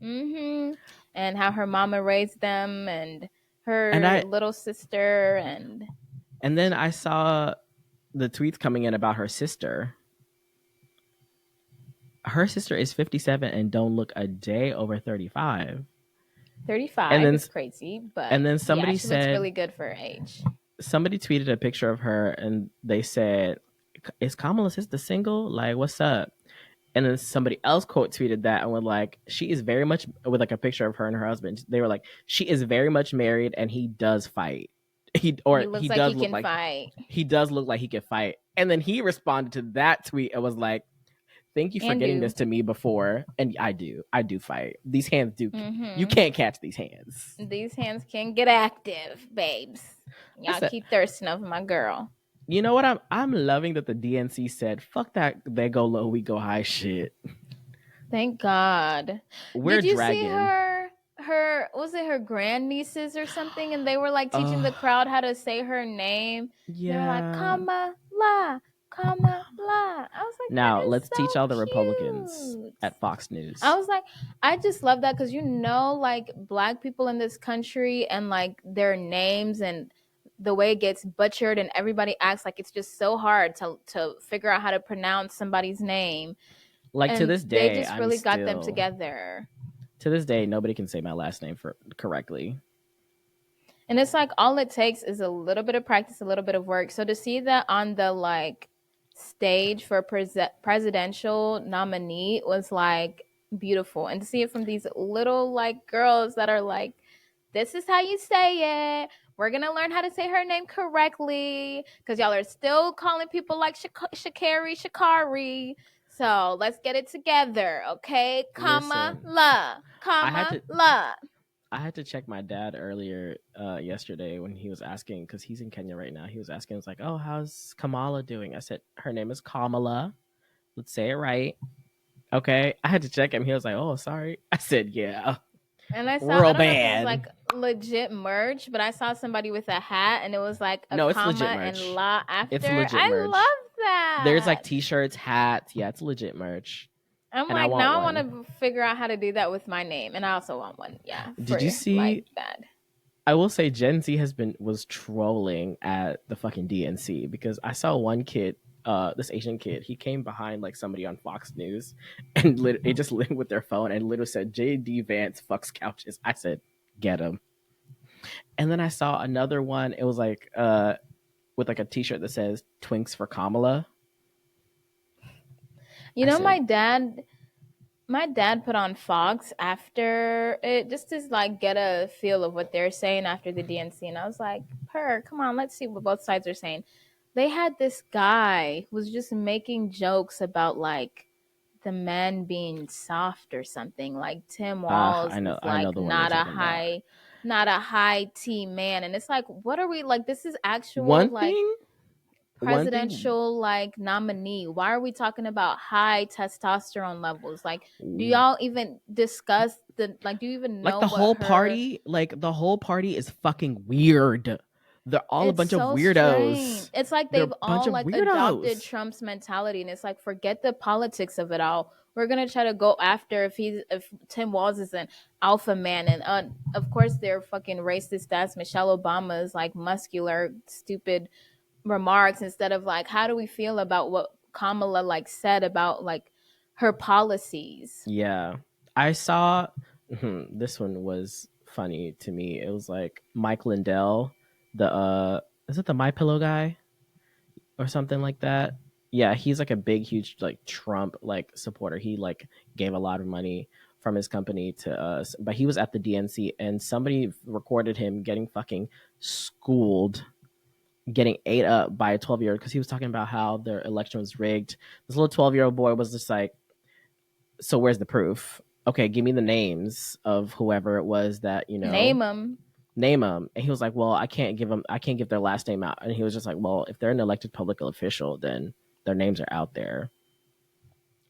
And how her mama raised them and her little sister, and then I saw the tweets coming in about her sister. Her sister is 57 and don't look a day over 35. 35 is crazy, but and then somebody she said looks really good for her age. Somebody tweeted a picture of her and they said, "Is Kamala's sister single? Like, what's up?" And then somebody else quote tweeted that and was like, "She is very much," with like a picture of her and her husband. They were like, "She is very much married and he does fight. He does look like fight. He does look like he can fight." And then he responded to that tweet and was like, "Thank you for getting this to me before." And I do fight. These hands do. You can't catch these hands. These hands can get active, babes. Y'all keep thirsting over my girl. You know what? I'm loving that the DNC said, "Fuck that, they go low, we go high" shit. Thank God. Did you see her was it her grandnieces or something? And they were like teaching the crowd how to say her name. Yeah. They were like, Kamala, Kamala. I was like, now let's so teach all the cute. Republicans at Fox News. I was like, I just love that because like Black people in this country and like their names and the way it gets butchered and everybody acts like it's just so hard to figure out how to pronounce somebody's name. Like, and to this day, they just really got them together. To this day, nobody can say my last name correctly. And it's like all it takes is a little bit of practice, a little bit of work. So to see that on the like stage for presidential nominee was like beautiful, and to see it from these little like girls that are like, this is how you say it. We're gonna learn how to say her name correctly because y'all are still calling people like Shakari. So let's get it together, okay? Kamala. I had to check my dad earlier yesterday when he was asking, because he's in Kenya right now. He was asking, I was like, "Oh, how's Kamala doing?" I said, "Her name is Kamala. Let's say it right." Okay. I had to check him. He was like, "Oh, sorry." I said, "Yeah." And I saw I don't know if it was like legit merch, but I saw somebody with a hat and it was like a comma and la after. It's legit merch. I love that. There's like t-shirts, hats. Yeah, it's legit merch. I'm and like, now I want to figure out how to do that with my name, and I also want one. Yeah. Did you see like that? I will say Gen Z was trolling at the fucking DNC because I saw one kid, this Asian kid, he came behind like somebody on Fox News and they just lit with their phone and literally said, "JD Vance fucks couches." I said, "Get him." And then I saw another one. It was like with like a t-shirt that says "Twinks for Kamala." You know, my dad put on Fox after it just to like get a feel of what they're saying after the DNC, and I was like, come on, let's see what both sides are saying. They had this guy who was just making jokes about like the men being soft or something, like Tim Walz is like not a high T man, and it's like, what are we like? This is actual presidential like nominee. Why are we talking about high testosterone levels? Like, do y'all even discuss do you even know like the whole party? Like the whole party is fucking weird. They're all a bunch of weirdos. Strange. It's like they've all like adopted Trump's mentality, and it's like, forget the politics of it all. We're gonna try to go after if Tim Walz is an alpha man, and of course they're fucking racist as Michelle Obama's like muscular, stupid remarks, instead of like, how do we feel about what Kamala like said about like her policies. Yeah, I saw this one was funny to me. It was like Mike Lindell, the is it the My Pillow guy or something like that? Yeah, he's like a big huge like Trump like supporter. He like gave a lot of money from his company to us, but he was at the DNC and somebody recorded him getting fucking schooled, getting ate up by a 12-year-old because he was talking about how their election was rigged. This little 12-year-old boy was just like, "So where's the proof? Okay, give me the names of whoever it was that, you know, name them." And he was like, "Well, I can't give their last name out." And he was just like, "Well, if they're an elected public official, then their names are out there."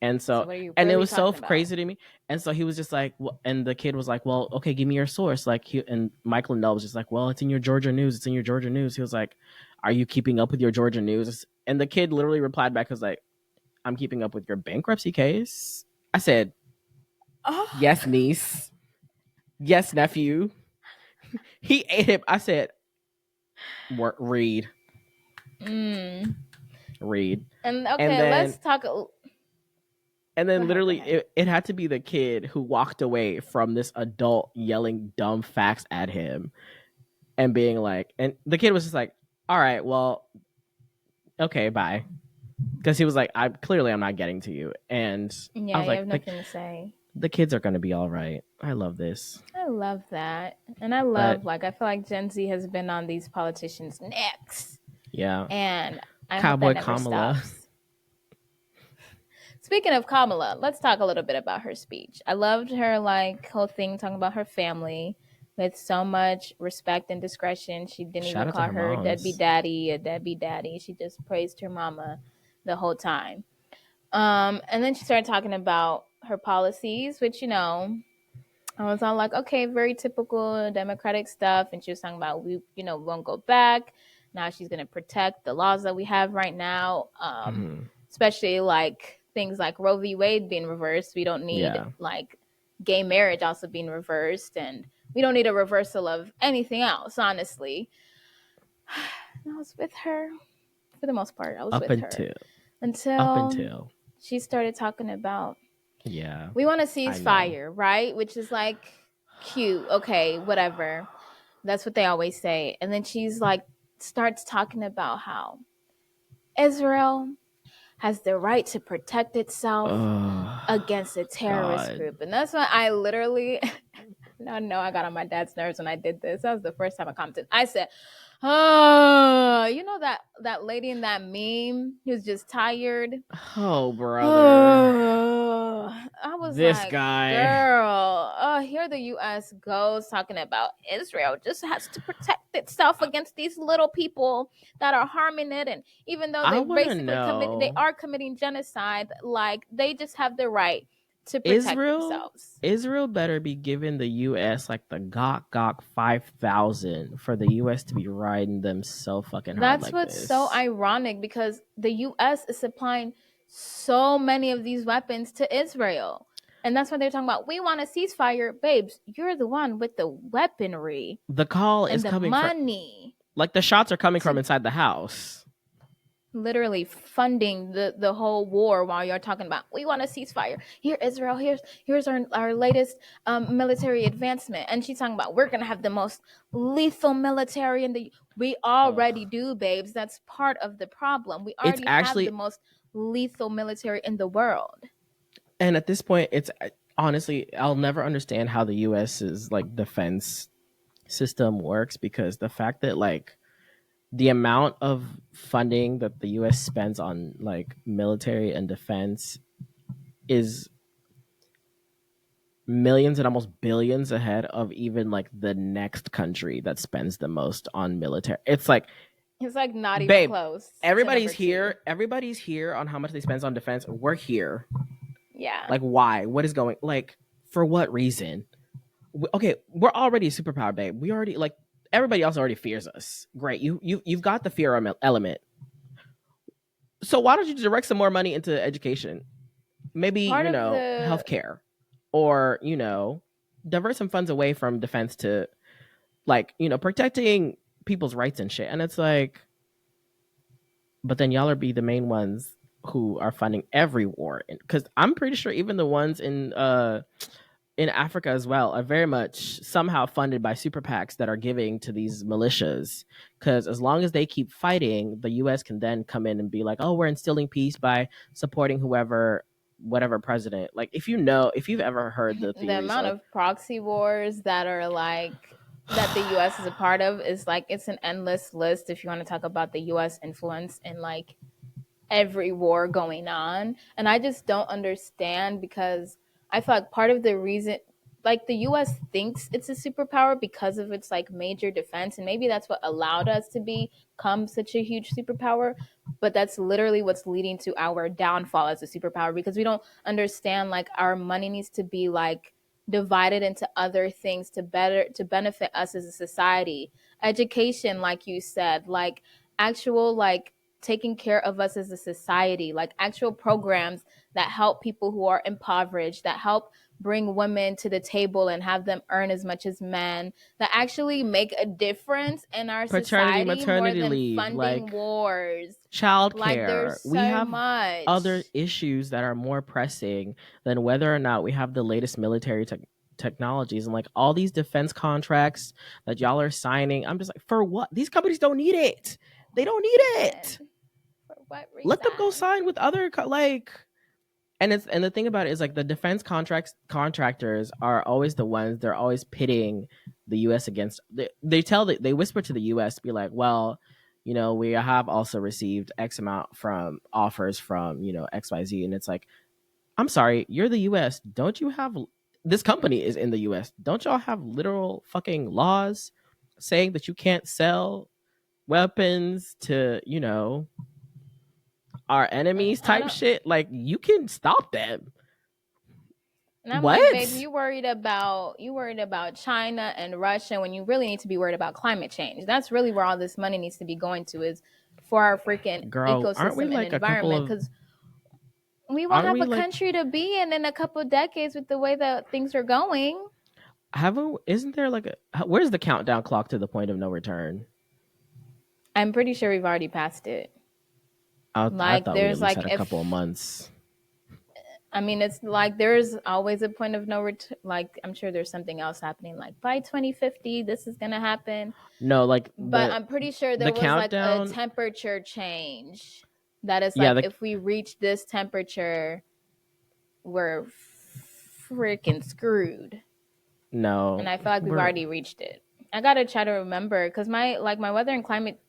And so and it was so crazy to me. And so he was just like, well, and the kid was like, "Well, okay, give me your source." Like, and Michael Lindell was just like, "Well, it's in your Georgia news. It's in your Georgia news." He was like, "Are you keeping up with your Georgia news?" And the kid literally replied back, was like, "I'm keeping up with your bankruptcy case." I said, "Oh. Yes, niece. Yes, nephew." He ate him. I said, read. Read. And okay, and then, let's talk. And then Go literally ahead. it had to be the kid who walked away from this adult yelling dumb facts at him and being like, and the kid was just like, all right, well, okay, bye. Because he was like, I'm not getting to you. And Yeah, I was you like, have nothing to say. The kids are going to be all right. I love this. I love that. And I love, I feel like Gen Z has been on these politicians' necks. Yeah. And I Cowboy hope that never Kamala. stops. Speaking of Kamala, let's talk a little bit about her speech. I loved her whole thing talking about her family with so much respect and discretion. She didn't even call her deadbeat daddy a deadbeat daddy. She just praised her mama the whole time. And then she started talking about her policies, which, I was all like, okay, very typical Democratic stuff. And she was talking about we won't go back. Now she's gonna protect the laws that we have right now, especially things like Roe v. Wade being reversed. We don't need gay marriage also being reversed, and we don't need a reversal of anything else. Honestly, I was with her for the most part. I was with her until she started talking about. Yeah. We want to cease fire, right? Which is cute. Okay, whatever. That's what they always say. And then she's starts talking about how Israel has the right to protect itself against a terrorist group. And that's why I literally, no, I got on my dad's nerves when I did this. That was the first time I commented. I said, oh, you know that lady in that meme who's just tired? Oh, brother. I was this like, guy. girl, here the U.S. goes talking about Israel just has to protect itself against these little people that are harming it, and even though they basically are committing genocide, they just have the right to protect themselves. Israel better be giving the U.S. the Gok 5,000 for the U.S. to be riding them so fucking hard. That's what's so ironic, because the U.S. is supplying so many of these weapons to Israel. And that's why they're talking about, we want a ceasefire. Babes, you're the one with the weaponry. The call is coming from money. The shots are coming from inside the house. Literally funding the whole war while you're talking about, we want a ceasefire. Here, Israel, here's our latest military advancement. And she's talking about, we're going to have the most lethal military in the... We already do, babes. That's part of the problem. We already have the most lethal military in the world. And at this point, it's honestly, I'll never understand how the US's defense system works, because the fact that the amount of funding that the US spends on military and defense is millions and almost billions ahead of even the next country that spends the most on military. It's not even close. Everybody's here on how much they spend on defense. We're here. Yeah. Why? What is going for what reason? Okay, we're already a superpower, babe. We already everybody else already fears us. Great. You've got the fear element. So why don't you direct some more money into education? Maybe, healthcare, or, divert some funds away from defense to protecting people's rights and shit. And it's but then y'all are be the main ones who are funding every war, because I'm pretty sure even the ones in Africa as well are very much somehow funded by super PACs that are giving to these militias. Because as long as they keep fighting, the U.S. can then come in and be like, oh, we're instilling peace by supporting whatever president. If you've ever heard the amount of proxy wars that are that the U.S. is a part of is it's an endless list. If you want to talk about the U.S. influence in every war going on. And I just don't understand, because I feel part of the reason, the U.S. thinks it's a superpower because of its major defense, and maybe that's what allowed us to become such a huge superpower. But that's literally what's leading to our downfall as a superpower, because we don't understand our money needs to be divided into other things to benefit us as a society. Education, like you said, actual taking care of us as a society, actual programs that help people who are impoverished, that help bring women to the table and have them earn as much as men that actually make a difference in our Paternity, society maternity more than leave, funding like wars. childcare. Like there's We so have much other issues that are more pressing than whether or not we have the latest military technologies, and like all these defense contracts that y'all are signing. I'm just like, for what? These companies don't need it. They don't need it. For what reason? Let them go sign with other like. And the thing about it is like the defense contractors are always the ones, they're always pitting the U.S. against. They whisper to the U.S. be like, well, you know, we have also received X amount from offers from, you know, XYZ, and it's like, I'm sorry, you're the U.S. Don't you have, this company is in the U.S. Don't y'all have literal fucking laws saying that you can't sell weapons to, you know, our enemies type shit? Like, you can stop them. And I'm what? like, babe, you worried about China and Russia when you really need to be worried about climate change. That's really where all this money needs to be going to, is for our freaking ecosystem and environment, because we won't have a country to be in a couple of decades with the way that things are going. Isn't there like where's the countdown clock to the point of no return? I'm pretty sure we've already passed it. I thought there's like a couple of months. I mean, it's like there's always a point of no return. Like, I'm sure there's something else happening. Like by 2050, this is gonna happen. No, like, but I'm pretty sure there was countdown, like a temperature change. That is like, if we reach this temperature, we're freaking screwed. No, and I feel like we've already reached it. I gotta try to remember, because my weather and climate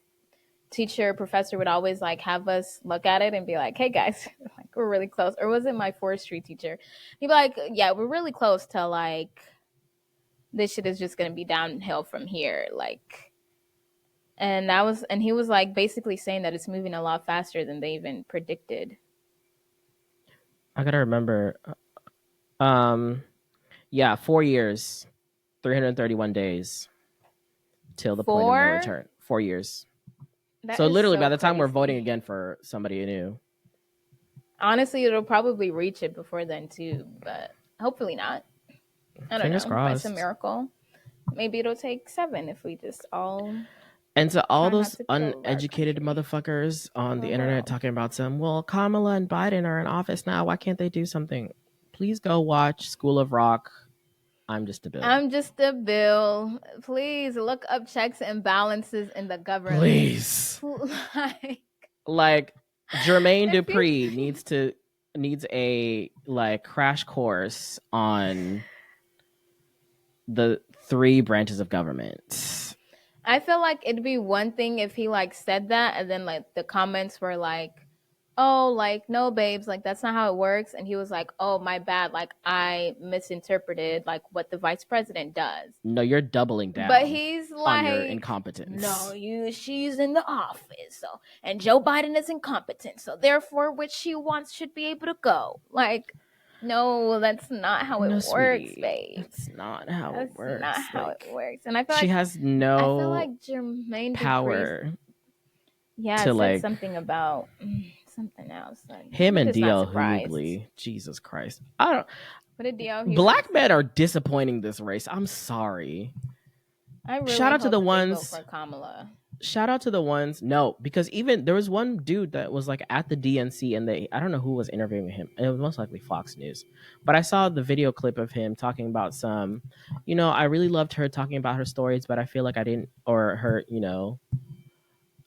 teacher professor would always like have us look at it and be like, hey guys, like we're really close. Or was it my forestry teacher? He'd be like, yeah, we're really close to like this shit is just gonna be downhill from here. Like, and he was like basically saying that it's moving a lot faster than they even predicted. I gotta remember. Yeah, 4 years, 331 days till the point of no return. 4 years. So literally, by the time we're voting again for somebody new. Honestly, it'll probably reach it before then too, but hopefully not. I don't know. By some miracle, maybe it'll take 7 if we just all. And to all those uneducated motherfuckers on the internet talking about well, Kamala and Biden are in office now, why can't they do something? Please go watch School of Rock. I'm just a bill. I'm just a bill. Please look up checks and balances in the government. Please. like Jermaine Dupri needs a like crash course on the 3 branches of government. I feel like it'd be one thing if he like said that and then like the comments were like, oh, like, no, babes, like, that's not how it works. And he was like, oh, my bad. Like, I misinterpreted, like, what the vice president does. No, you're doubling down. But he's like, on your incompetence. No, she's in the office. So, and Joe Biden is incompetent. So, therefore, what she wants should be able to go. Like, no, that's not how it works, babe. That's not how it works. That's not how it works. And I feel she like has no I feel like Jermaine power. Yeah, it said like something about something else. Like, him and D.L. Hughley. Jesus Christ. I don't. What did D.L. Black men are disappointing this race. I'm sorry. Shout out to the ones. For Kamala. Shout out to the ones. No, because even there was one dude that was like at the DNC, and I don't know who was interviewing him. It was most likely Fox News, but I saw the video clip of him talking about some. You know, I really loved her talking about her stories, but I feel like I didn't, or her, you know,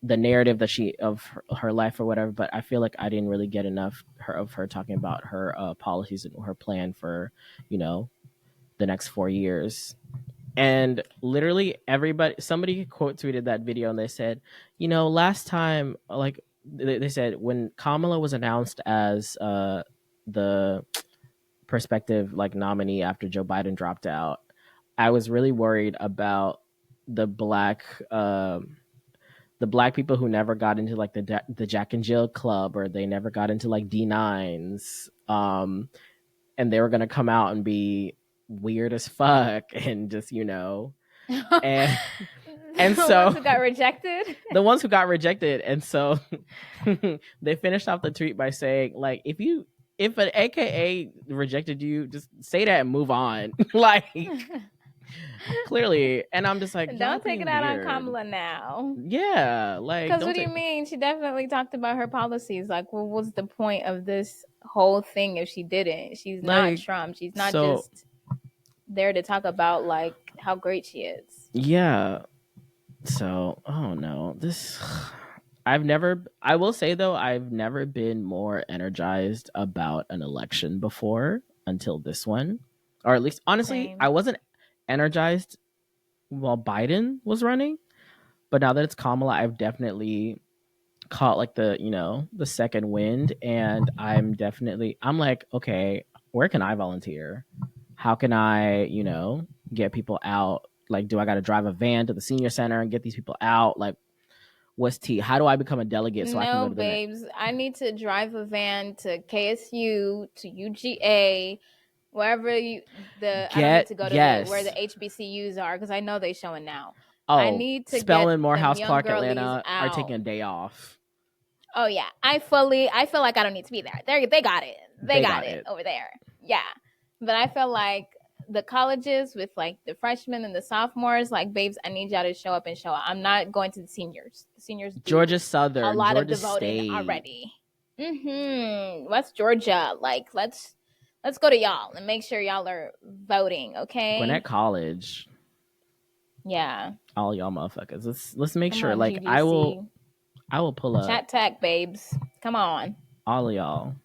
the narrative that of her life or whatever, but I feel like I didn't really get enough of her talking about her policies and her plan for, you know, the next 4 years. And literally somebody quote tweeted that video and they said, you know, last time, like they said when Kamala was announced as the prospective like nominee after Joe Biden dropped out, I was really worried about the black people who never got into like the Jack and Jill club, or they never got into like D9s, and they were gonna come out and be weird as fuck and just, you know, and so the ones who got rejected. The ones who got rejected, and so they finished off the tweet by saying, like, if you if an AKA rejected you, just say that and move on. Like, clearly. And I'm just like, don't take it out weird. on Kamala now. Yeah, like, because what do you mean? She definitely talked about her policies. Like, what was the point of this whole thing if she didn't? She's like, not Trump. She's not just there to talk about like how great she is. Yeah. So, oh no, this. I will say though, I've never been more energized about an election before until this one. Or at least, honestly, Same. I wasn't energized while Biden was running. But now that it's Kamala, I've definitely caught like the, the second wind. And I'm like, okay, where can I volunteer? How can I, get people out? Like, do I got to drive a van to the senior center and get these people out? Like, what's tea? How do I become a delegate so I can go to the babes, I need to drive a van to KSU, to UGA, wherever I don't need to go to where the HBCUs are because I know they showing now. Oh, I need to Spelman, Morehouse, Clark, Atlanta are taking a day off. Oh yeah, I feel like I don't need to be there. They got it. They got it over there. Yeah, but I feel like the colleges with like the freshmen and the sophomores, like, babes, I need y'all to show up and show out. I'm not going to the seniors. The seniors, Georgia Southern, a lot Georgia of the voting State already. West Georgia, like, let's go to y'all and make sure y'all are voting, okay? Gwinnett College. Yeah. All y'all motherfuckers. Let's make sure. Like, GGC. I will pull up. Chat tech, babes. Come on. All of y'all.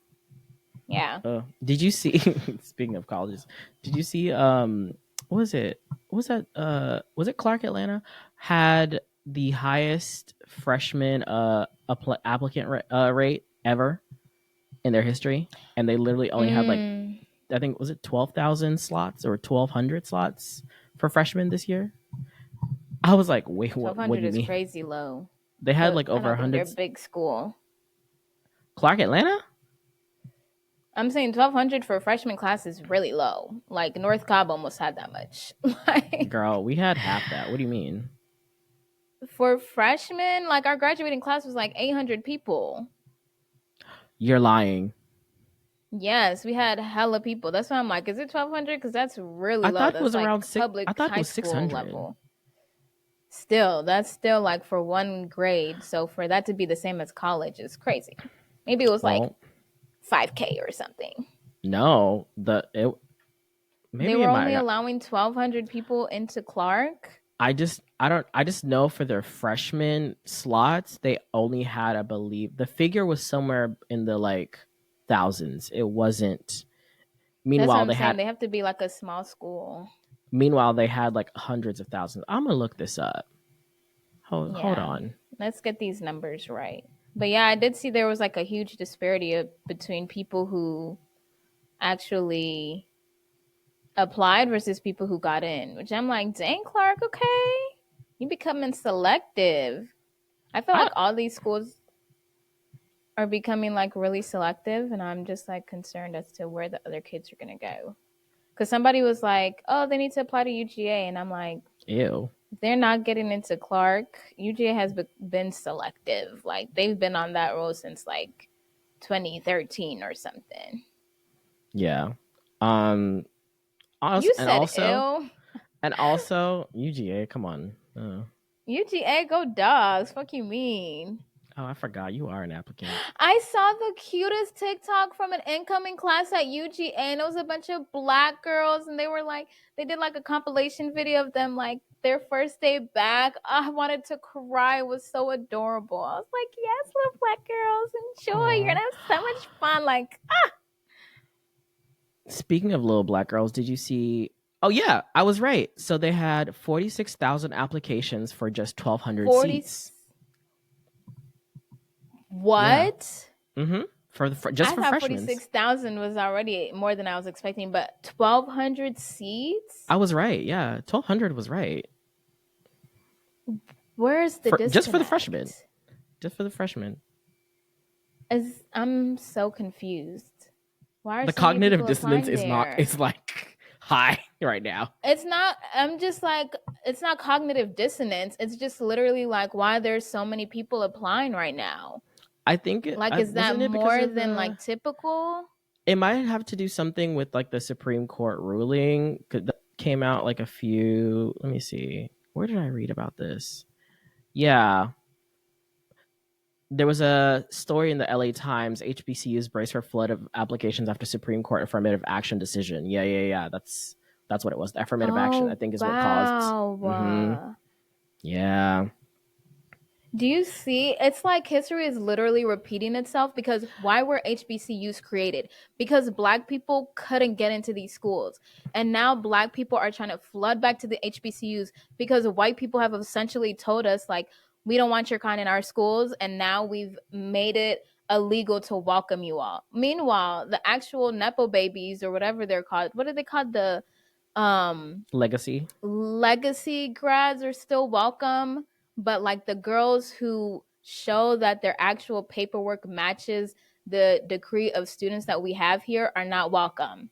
Yeah. Did you see? Speaking of colleges, did you see? What was it? Was it Clark Atlanta had the highest freshman applicant rate ever in their history, and they literally only had like, I think, was it 12,000 slots or 1,200 slots for freshmen this year? I was like, wait, what do you mean? 1,200 is crazy low. They had like over 100. They're a big school. Clark Atlanta? I'm saying 1,200 for a freshman class is really low. Like, North Cobb almost had that much. Like, girl, we had half that. What do you mean? For freshmen, like, our graduating class was like 800 people. You're lying. Yes, we had hella people. That's why I'm like, is it 1,200? Because that's really low. I thought it was like around public I thought high it was 600 level. Still, that's still like for one grade. So for that to be the same as college is crazy. Maybe it was like 5K or something. No, maybe they were only allowing 1,200 people into Clark. I just know for their freshman slots they only had, I believe, the figure was somewhere in the like thousands. It wasn't. Meanwhile, they have to be like a small school. Meanwhile, they had like hundreds of thousands. I'm gonna look this up. Hold on. Let's get these numbers right. But yeah, I did see there was like a huge disparity between people who actually applied versus people who got in, which I'm like, dang, Clark, okay, you becoming selective. I feel like all these schools are becoming like really selective, and I'm just like concerned as to where the other kids are gonna go. Because somebody was like, oh, they need to apply to UGA, and I'm like, ew. If they're not getting into Clark, UGA has been selective. Like, they've been on that road since like 2013 or something. Yeah. You said also, and also UGA. Come on. UGA, go Dogs. Fuck you mean? Oh, I forgot you are an applicant. I saw the cutest TikTok from an incoming class at UGA, and it was a bunch of Black girls, and they were like, they did like a compilation video of them like their first day back. I wanted to cry. It was so adorable. I was like, yes, little Black girls, enjoy. You're gonna have so much fun. Like, Speaking of little Black girls, did you see? Oh yeah, I was right. So they had 46,000 applications for just 1,200 seats. What? Yeah. Mm-hmm. For freshmen. 46,000 was already more than I was expecting, but 1,200 seats? I was right. Yeah, 1,200 was right. Where's the disconnect? Just for the freshmen. Just for the freshmen. I'm so confused. Why are the cognitive dissonance is not? It's like high right now. It's not. I'm just like, it's not cognitive dissonance. It's just literally like why there's so many people applying right now. I think is that more than like typical? It might have to do something with like the Supreme Court ruling that came out like a few. Let me see. Where did I read about this? Yeah. There was a story in the LA Times. HBCUs brace for flood of applications after Supreme Court affirmative action decision. Yeah. That's what it was. The affirmative action, I think, is what caused. Yeah. Do you see? It's like history is literally repeating itself, because why were HBCUs created? Because Black people couldn't get into these schools. And now Black people are trying to flood back to the HBCUs because white people have essentially told us, like, we don't want your kind in our schools. And now we've made it illegal to welcome you all. Meanwhile, the actual Nepo babies, or whatever they're called, what are they called? The legacy grads are still welcome, but like the girls who show that their actual paperwork matches the degree of students that we have here are not welcome.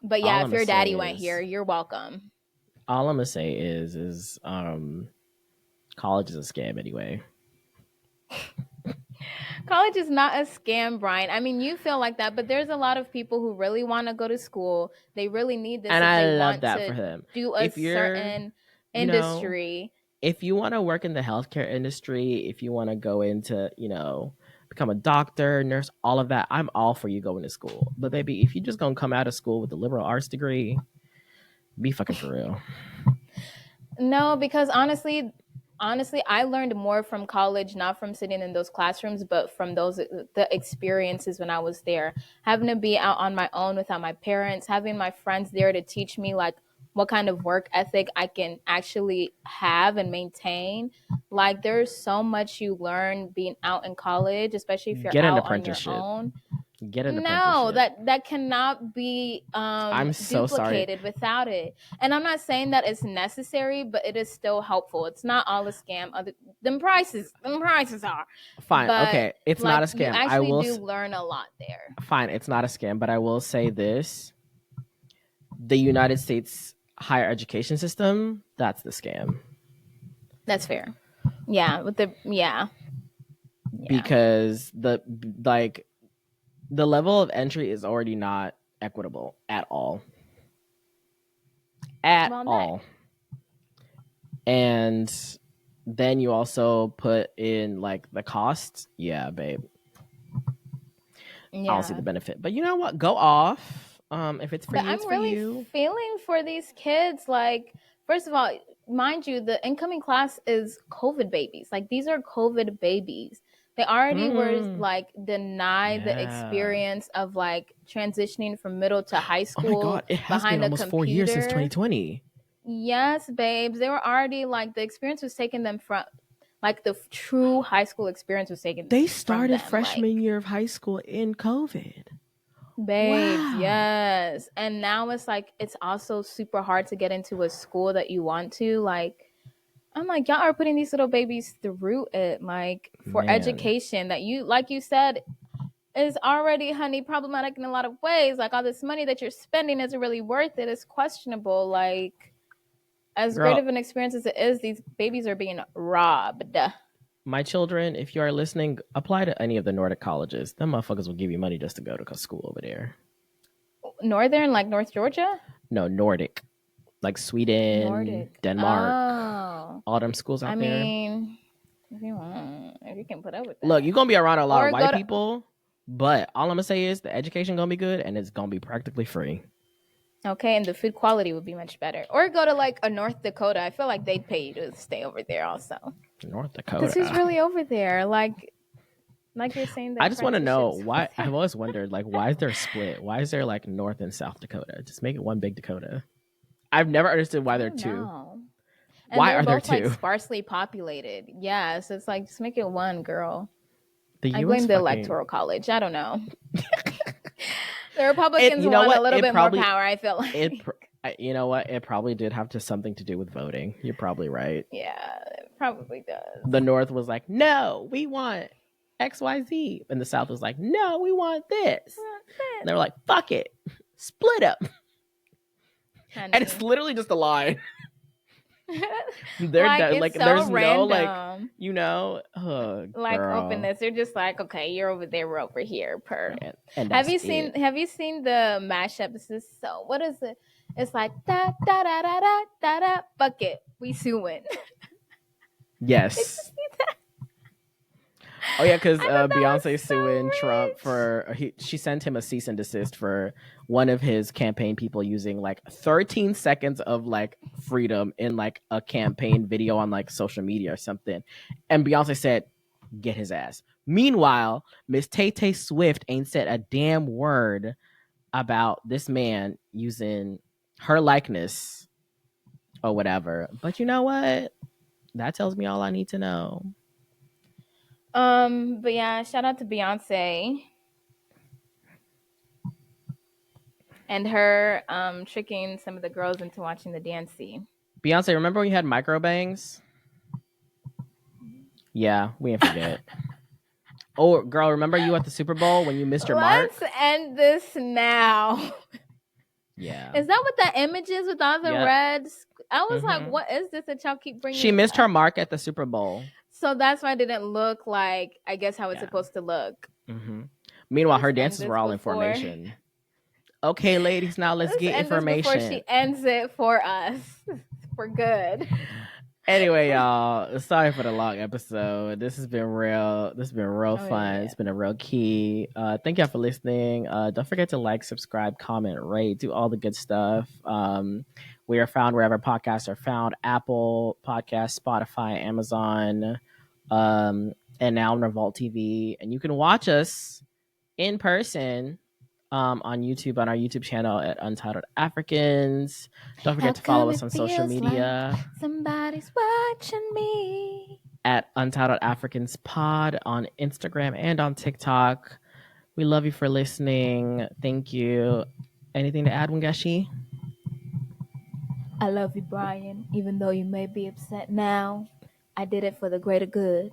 But yeah, if your daddy went here, you're welcome. All I'm gonna say is college is a scam anyway. College is not a scam, Brian. I mean, you feel like that, but there's a lot of people who really want to go to school. They really need this, and I they love want that to for them. Do a certain industry. If you want to work in the healthcare industry, if you want to go into, become a doctor, nurse, all of that, I'm all for you going to school. But baby, if you're just gonna come out of school with a liberal arts degree, be fucking for real. No, because honestly, I learned more from college, not from sitting in those classrooms, but from the experiences when I was there. Having to be out on my own without my parents, having my friends there to teach me like what kind of work ethic I can actually have and maintain. Like, there's so much you learn being out in college, especially if you're out on your own. Get an apprenticeship. That cannot be duplicated without it. And I'm not saying that it's necessary, but it is still helpful. It's not all a scam. Them prices are fine. But, okay, it's not a scam. You actually do learn a lot there. Fine, it's not a scam, but I will say this: the United States higher education system, that's the scam. That's fair. Yeah, because the level of entry is already not equitable at all. And then you also put in like the costs. Yeah, babe. Yeah. I don't see the benefit. But you know what? Go off. If it's for you, it's for you. I'm feeling for these kids. Like, first of all, mind you, the incoming class is COVID babies. Like, these are COVID babies. They already were like denied the experience of like transitioning from middle to high school. Oh my God, it has been almost 4 years since 2020. Yes, babes. They were already like, the experience was taking them from, like, the true high school experience was taken. They started freshman year of high school in COVID. Babes, wow. Yes. And now it's like, it's also super hard to get into a school that you want to. Like, I'm like, y'all are putting these little babies through it, like, for education that you, like you said, is already, honey, problematic in a lot of ways. Like, all this money that you're spending isn't really worth it. It's questionable. Like, as great of an experience as it is, these babies are being robbed. My children, if you are listening, apply to any of the Nordic colleges. Them motherfuckers will give you money just to go to school over there. Northern, like North Georgia? No, Nordic. Like Sweden, Denmark, all them schools out there. I mean, if you can put up with that. Look, you're going to be around a lot of white people, but all I'm going to say is the education going to be good and it's going to be practically free. Okay, and the food quality would be much better. Or go to like a North Dakota. I feel like they'd pay you to stay over there also. North Dakota. Because who's really over there? Like you're saying that. I just want to know why. I've always wondered, like, why is there a split? Why is there like North and South Dakota? Just make it one big Dakota. I've never understood why there are two. Why are there two? Like sparsely populated. Yeah, so it's like, just make it one, girl. I blame the Electoral College. I don't know. The Republicans want a little bit more power, I feel like. You know what? It probably did have something to do with voting. You're probably right. Yeah, it probably does. The North was like, no, we want XYZ. And the South was like, no, we want this. And they were like, fuck it. Split up. Honey. And it's literally just a line. They're like, like it's so there's random. no like like girl. openness. They're just like, okay, you're over there, we're over here. And have you seen the mashup? This is so, what is it? It's like da da da da da da da, fuck it, we suing. Yes. Oh yeah, because Beyonce suing Trump for she sent him a cease and desist for one of his campaign people using like 13 seconds of like freedom in like a campaign video on like social media or something, and Beyonce said, "Get his ass." Meanwhile, Miss Tay Swift ain't said a damn word about this man using her likeness or whatever. But you know what? That tells me all I need to know. But yeah, shout out to Beyonce and her tricking some of the girls into watching the dance scene. Beyonce, remember when you had micro bangs? Yeah, we ain't forget. Oh, girl, remember you at the Super Bowl when you missed your mark? Let's end this now. Yeah. Is that what that image is with all the reds? I was like, what is this that y'all keep bringing? She missed her mark at the Super Bowl. So that's why it didn't look like, I guess, how it's supposed to look. Meanwhile, her dances were all in formation. Okay, ladies, now let's get information. Before she ends it for us. For good. Anyway, y'all, sorry for the long episode. This has been real. This has been real fun. Yeah. It's been a real key. Thank y'all for listening. Don't forget to like, subscribe, comment, rate, do all the good stuff. We are found wherever podcasts are found: Apple Podcasts, Spotify, Amazon, and now on Revolt TV. And you can watch us in person on YouTube, on our YouTube channel at Untitled Africans. Don't forget to follow us on social media. Like somebody's watching me. At Untitled Africans Pod on Instagram and on TikTok. We love you for listening. Thank you. Anything to add, Wangashi? I love you, Brian. Even though you may be upset now, I did it for the greater good.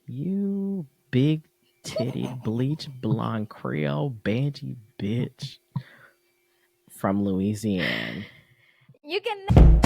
You big titty, bleach, blonde, Creole, banshee bitch from Louisiana. You can...